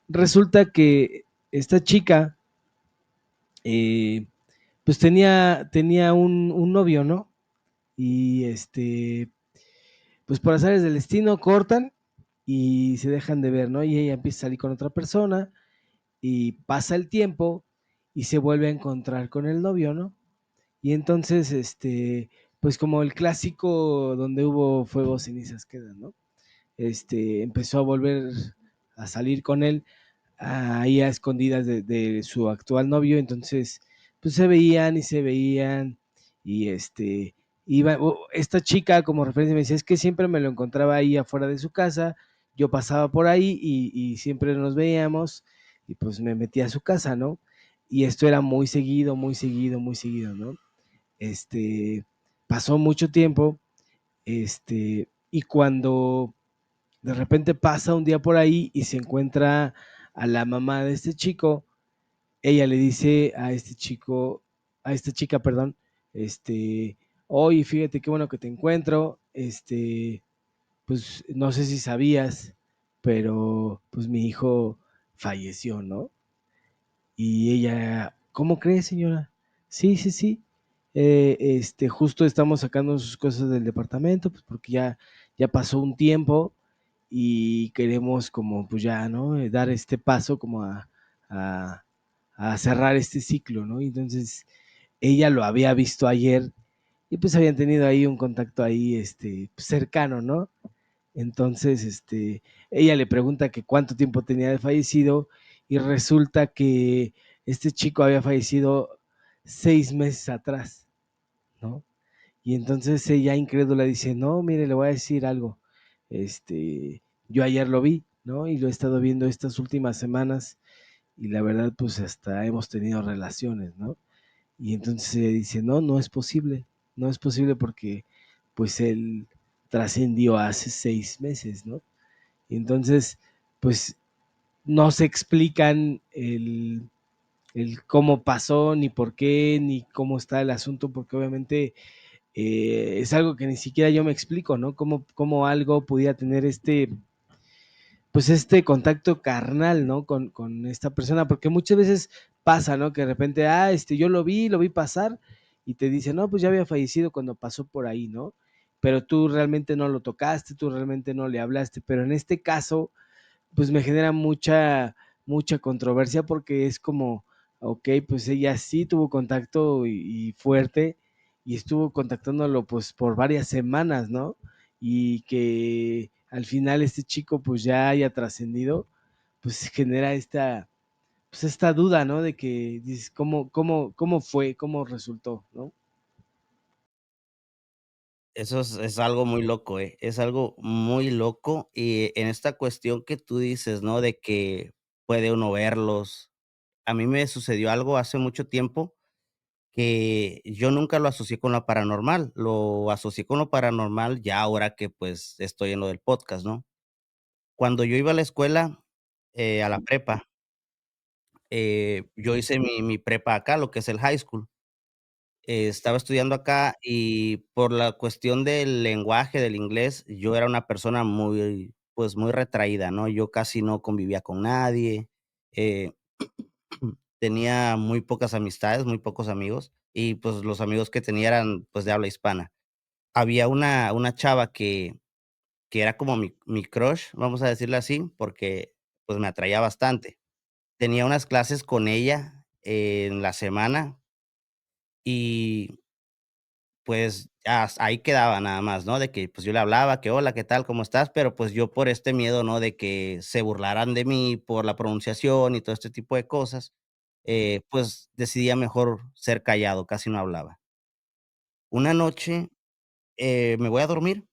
Speaker 2: Resulta que esta chica, eh, pues tenía un novio, ¿no? Y pues por azares del destino cortan y se dejan de ver, ¿no? Y ella empieza a salir con otra persona y pasa el tiempo y se vuelve a encontrar con el novio, ¿no? Y entonces, pues como el clásico donde hubo fuego, cenizas quedan, ¿no? Empezó a volver a salir con él ahí a escondidas de su actual novio, entonces pues se veían y se veían y esta chica como referencia me decía, es que siempre me lo encontraba ahí afuera de su casa, yo pasaba por ahí y siempre nos veíamos y pues me metí a su casa, ¿no? Y esto era muy seguido, muy seguido, muy seguido, ¿no? Pasó mucho tiempo, y cuando de repente pasa un día por ahí y se encuentra a la mamá de este chico, ella le dice a este chico, a esta chica, perdón, oye, fíjate qué bueno que te encuentro, pues no sé si sabías, pero pues mi hijo falleció, ¿no? Y ella, ¿cómo cree, señora? Sí, sí, sí. Justo estamos sacando sus cosas del departamento, pues porque ya pasó un tiempo y queremos como, pues ya, ¿no? Dar este paso como a, a cerrar este ciclo, ¿no? Y entonces ella lo había visto ayer y pues habían tenido ahí un contacto ahí, pues, cercano, ¿no? Entonces, ella le pregunta que cuánto tiempo tenía de fallecido y resulta que este chico había fallecido 6 meses atrás, ¿no? Y entonces ella incrédula dice, no, mire, le voy a decir algo. Yo ayer lo vi, ¿no? Y lo he estado viendo estas últimas semanas y la verdad, pues hasta hemos tenido relaciones, ¿no? Y entonces se dice, no, no es posible, no es posible porque pues él trascendió hace 6 meses, ¿no? Y entonces, pues no se explican el cómo pasó, ni por qué, ni cómo está el asunto, porque obviamente es algo que ni siquiera yo me explico, ¿no? Cómo algo pudiera tener pues contacto carnal, ¿no? Con esta persona, porque muchas veces pasa, ¿no? Que de repente, yo lo vi pasar y te dice, no, pues ya había fallecido cuando pasó por ahí, ¿no? Pero tú realmente no lo tocaste, tú realmente no le hablaste, pero en este caso, pues me genera mucha controversia porque es como, ok, pues ella sí tuvo contacto y fuerte y estuvo contactándolo pues por varias semanas, ¿no? Y que al final este chico pues ya haya trascendido, pues genera pues esta duda, ¿no? De que dices, ¿cómo fue? ¿Cómo resultó? ¿No?
Speaker 3: Eso es algo muy loco, es algo muy loco, y en esta cuestión que tú dices, ¿no? De que puede uno verlos. A mí me sucedió algo hace mucho tiempo que yo nunca lo asocié con lo paranormal, lo asocié con lo paranormal ya ahora que, pues, estoy en lo del podcast, ¿no? Cuando yo iba a la escuela, a la prepa, yo hice mi prepa acá, lo que es el high school. Estaba estudiando acá y por la cuestión del lenguaje, del inglés, yo era una persona muy, pues, muy retraída, ¿no? Yo casi no convivía con nadie, eh, tenía muy pocas amistades, muy pocos amigos, y, pues, los amigos que tenía eran, pues, de habla hispana. Había una chava que era como mi crush, vamos a decirle así, porque, pues, me atraía bastante. Tenía unas clases con ella en la semana y pues, ahí quedaba nada más, ¿no? De que, pues, yo le hablaba, que: "Hola, ¿qué tal? ¿Cómo estás?". Pero, pues, yo por este miedo, ¿no? De que se burlaran de mí por la pronunciación y todo este tipo de cosas, pues, decidía mejor ser callado, casi no hablaba. Una noche, me voy a dormir,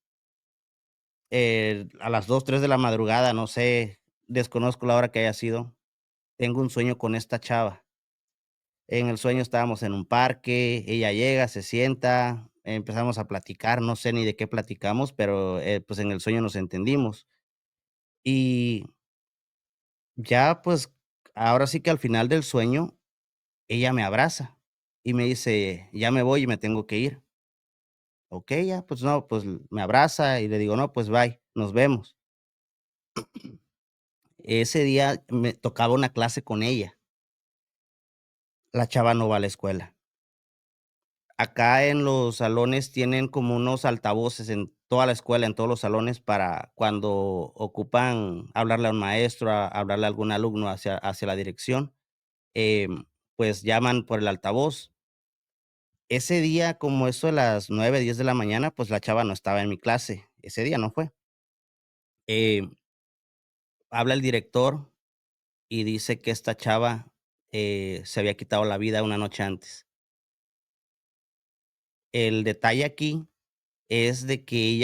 Speaker 3: a las 2 3 de la madrugada, no sé, desconozco la hora que haya sido. Tengo un sueño con esta chava. En el sueño estábamos en un parque, ella llega, se sienta, empezamos a platicar, no sé ni de qué platicamos, pero, pues, en el sueño nos entendimos. Y ya, pues, ahora sí que al final del sueño, ella me abraza y me dice: "Ya me voy y me tengo que ir". Okey, ya, pues no, pues me abraza y le digo: "No, pues bye, nos vemos". Ese día me tocaba una clase con ella. La chava no va a la escuela. acá en los salones tienen como unos altavoces en toda la escuela, en todos los salones, para cuando ocupan hablarle a un maestro, hablarle a algún alumno hacia la dirección, pues llaman por el altavoz. Ese día, como eso de las 9, 10 de la mañana, pues la chava no estaba en mi clase. Ese día no fue. Em, Habla el director y dice que esta chava, se había quitado la vida una noche antes. El detalle aquí es de que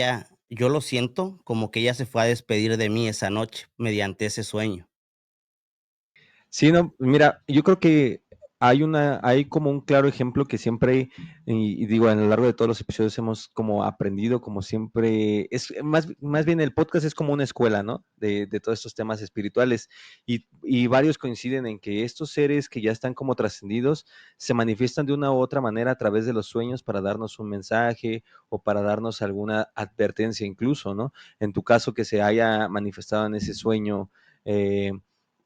Speaker 3: yo lo siento como que ella se fue a despedir de mí esa noche mediante ese sueño.
Speaker 1: Sí, no, mira, yo creo que hay como un claro ejemplo que siempre, y digo, a lo largo de todos los episodios hemos como aprendido, como siempre, es más bien el podcast es como una escuela, ¿no? De todos estos temas espirituales. Y varios coinciden en que estos seres que ya están como trascendidos se manifiestan de una u otra manera a través de los sueños para darnos un mensaje o para darnos alguna advertencia incluso, ¿no? En tu caso que se haya manifestado en ese sueño,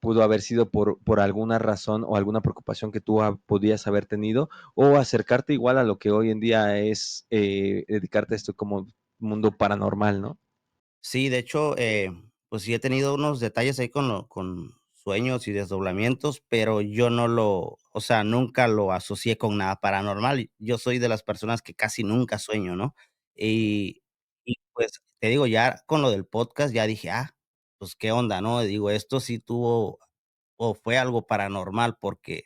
Speaker 1: pudo haber sido por alguna razón o alguna preocupación que tú podías haber tenido, o acercarte igual a lo que hoy en día es dedicarte a esto como mundo paranormal, ¿no?
Speaker 3: Sí, de hecho, pues sí he tenido unos detalles ahí con sueños y desdoblamientos, pero yo no o sea, nunca lo asocié con nada paranormal. Yo soy de las personas que casi nunca sueño, ¿no? Y, y pues te digo, ya con lo del podcast ya dije, pues qué onda, ¿no? Digo, esto sí tuvo o fue algo paranormal porque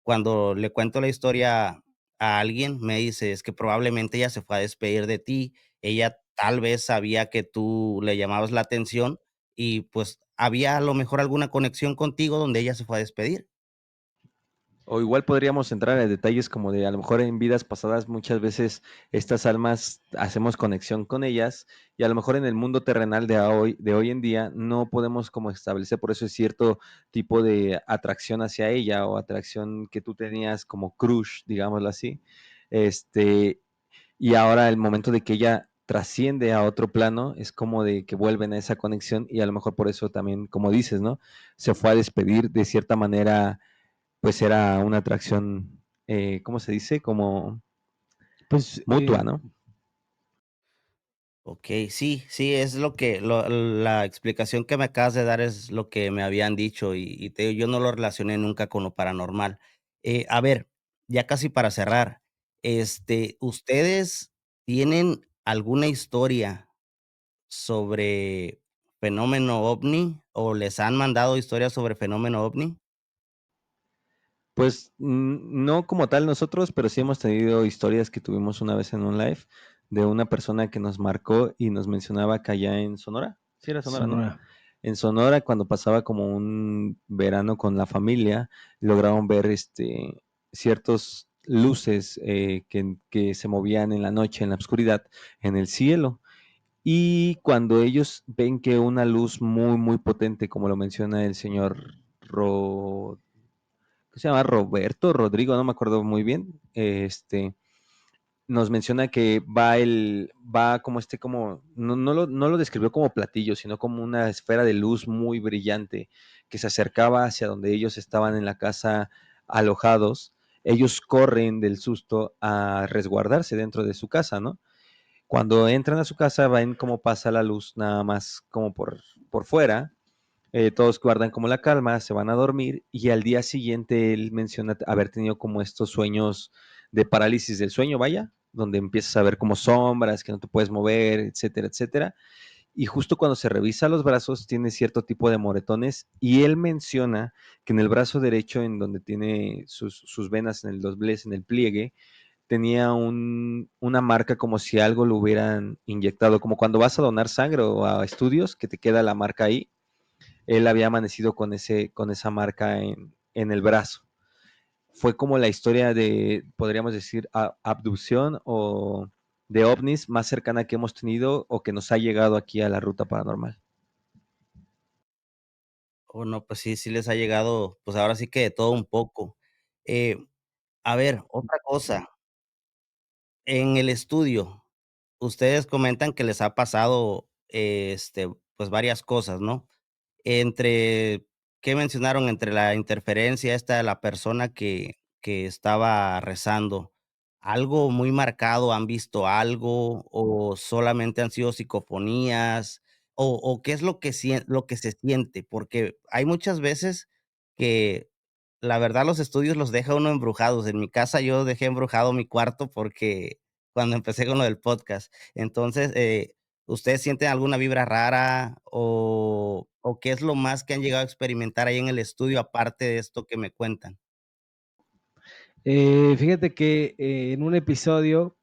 Speaker 3: cuando le cuento la historia a alguien, me dice: "Es que probablemente ella se fue a despedir de ti, ella tal vez sabía que tú le llamabas la atención y, pues, había a lo mejor alguna conexión contigo donde ella se fue a despedir".
Speaker 1: O igual podríamos entrar en detalles como de a lo mejor en vidas pasadas muchas veces estas almas hacemos conexión con ellas y a lo mejor en el mundo terrenal de hoy en día no podemos como establecer por eso es cierto tipo de atracción hacia ella o atracción que tú tenías como crush, digámoslo así. Este, y ahora el momento de que ella trasciende a otro plano es como de que vuelven a esa conexión y a lo mejor por eso también, como dices, ¿no? Se fue a despedir de cierta manera, pues era una atracción, ¿cómo se dice? Como
Speaker 2: Pues
Speaker 1: mutua, ¿no?
Speaker 3: Okey, sí, sí, es lo que la explicación que me acabas de dar es lo que me habían dicho y te digo, yo no lo relacioné nunca con lo paranormal. A ver, ya casi para cerrar, ¿ustedes tienen alguna historia sobre fenómeno ovni o les han mandado historias sobre fenómeno ovni?
Speaker 1: Pues no como tal nosotros, pero sí hemos tenido historias que tuvimos una vez en un live de una persona que nos marcó y nos mencionaba que allá en Sonora, sí era Sonora, ¿no?
Speaker 2: Sonora.
Speaker 1: En Sonora, cuando pasaba como un verano con la familia, lograron ver ciertos luces que se movían en la noche, en la oscuridad, en el cielo. Y cuando ellos ven que una luz muy, muy potente, como lo menciona el señor ¿qué se llama? Roberto, Rodrigo, no me acuerdo muy bien, nos menciona que va como no lo describió como platillo, sino como una esfera de luz muy brillante que se acercaba hacia donde ellos estaban en la casa alojados. Ellos corren del susto a resguardarse dentro de su casa, ¿no? Cuando entran a su casa, ven cómo pasa la luz nada más como por fuera. Todos guardan como la calma, se van a dormir y al día siguiente él menciona haber tenido como estos sueños de parálisis del sueño, vaya, donde empiezas a ver como sombras, que no te puedes mover, etcétera, etcétera. Y justo cuando se revisa los brazos tiene cierto tipo de moretones y él menciona que en el brazo derecho, en donde tiene sus venas, en el doblez, en el pliegue, tenía una marca como si algo lo hubieran inyectado, como cuando vas a donar sangre o a estudios, que te queda la marca ahí. Él había amanecido con esa marca en el brazo. Fue como la historia de, podríamos decir, abducción o de ovnis más cercana que hemos tenido o que nos ha llegado aquí a la ruta paranormal.
Speaker 3: O no, pues sí, sí les ha llegado, pues ahora sí que de todo un poco. Eh, a ver, otra cosa, en el estudio, ustedes comentan que les ha pasado, pues varias cosas, ¿no? Entre, ¿qué mencionaron? Entre la interferencia esta de la persona que estaba rezando. algo muy marcado, han visto algo o solamente han sido psicofonías o qué es lo que se siente, porque hay muchas veces que la verdad los estudios los deja uno embrujados. En mi casa yo dejé embrujado mi cuarto porque cuando empecé con lo del podcast. Entonces, ¿ustedes sienten alguna vibra rara o qué es lo más que han llegado a experimentar ahí en el estudio aparte de esto que me cuentan?
Speaker 2: Fíjate que en un episodio,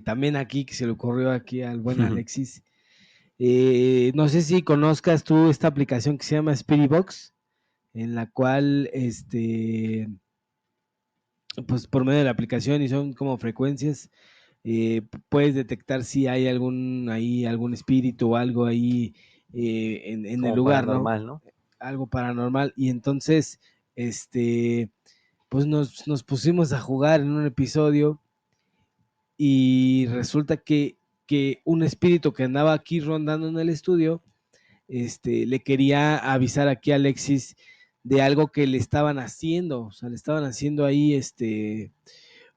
Speaker 2: también aquí, que se le ocurrió aquí al buen Alexis, no sé si conozcas tú esta aplicación que se llama Spirit Box, en la cual, pues por medio de la aplicación y son como frecuencias, puedes detectar si hay algún espíritu o algo ahí en el
Speaker 1: Como
Speaker 2: lugar, ¿no?
Speaker 1: paranormal, ¿no?
Speaker 2: Algo paranormal. Y entonces, pues nos pusimos a jugar en un episodio y resulta que un espíritu que andaba aquí rondando en el estudio, le quería avisar aquí a Alexis de algo que le estaban haciendo, o sea, le estaban haciendo ahí,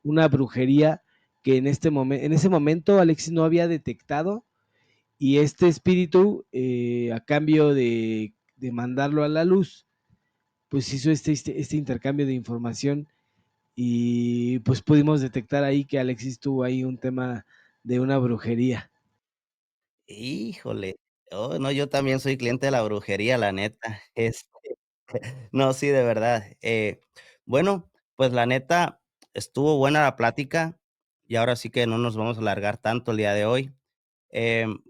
Speaker 2: una brujería que en ese momento Alexis no había detectado, y este espíritu, a cambio de mandarlo a la luz, pues hizo este intercambio de información, y pues pudimos detectar ahí que Alexis tuvo ahí un tema de una brujería.
Speaker 3: Híjole, oh, no, yo también soy cliente de la brujería, la neta. No, sí, de verdad. Bueno, pues la neta, estuvo buena la plática y ahora sí que no nos vamos a alargar tanto el día de hoy. Em,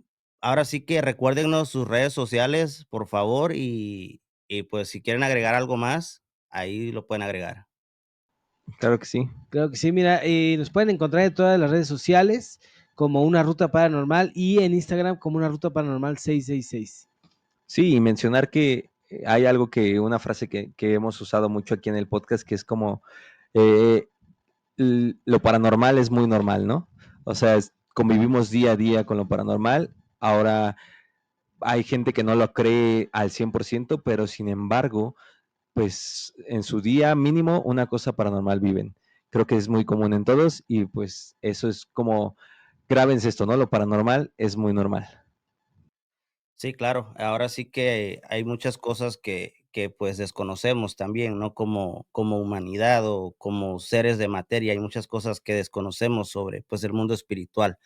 Speaker 3: Ahora sí que recuérdenos sus redes sociales, por favor, y pues si quieren agregar algo más, ahí lo pueden agregar.
Speaker 1: Claro que sí.
Speaker 2: Creo que sí, mira, nos pueden encontrar en todas las redes sociales como Una Ruta Paranormal y en Instagram como Una Ruta Paranormal 666.
Speaker 1: Sí, y mencionar que hay algo una frase que hemos usado mucho aquí en el podcast, que es como eh, lo paranormal es muy normal, ¿no? O sea, convivimos día a día con lo paranormal. Ahora hay gente que no lo cree al 100%, pero sin embargo, pues en su día mínimo una cosa paranormal viven. Creo que es muy común en todos y pues eso es como, grábense esto, ¿no? Lo paranormal es muy normal.
Speaker 3: Sí, claro. Ahora sí que hay muchas cosas que pues desconocemos también, ¿no? Como humanidad o como seres de materia, hay muchas cosas que desconocemos sobre pues el mundo espiritual.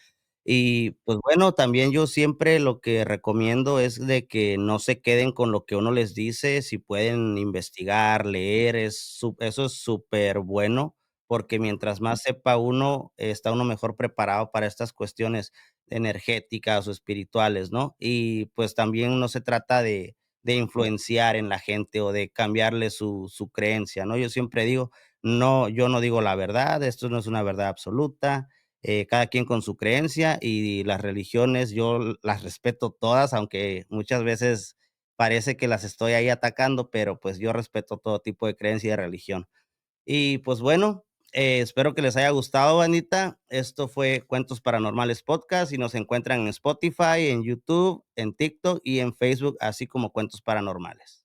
Speaker 3: Y pues bueno, también yo siempre lo que recomiendo es de que no se queden con lo que uno les dice, si pueden investigar, leer, eso es súper bueno, porque mientras más sepa uno, está uno mejor preparado para estas cuestiones energéticas o espirituales, ¿no? Y pues también no se trata de influenciar en la gente o de cambiarle su creencia, ¿no? Yo siempre digo, no, yo no digo la verdad, esto no es una verdad absoluta, cada quien con su creencia y las religiones yo las respeto todas, aunque muchas veces parece que las estoy ahí atacando, pero pues yo respeto todo tipo de creencia y de religión. Y pues bueno, espero que les haya gustado, Anita. Esto fue Cuentos Paranormales Podcast y nos encuentran en Spotify, en YouTube, en TikTok y en Facebook, así como Cuentos Paranormales.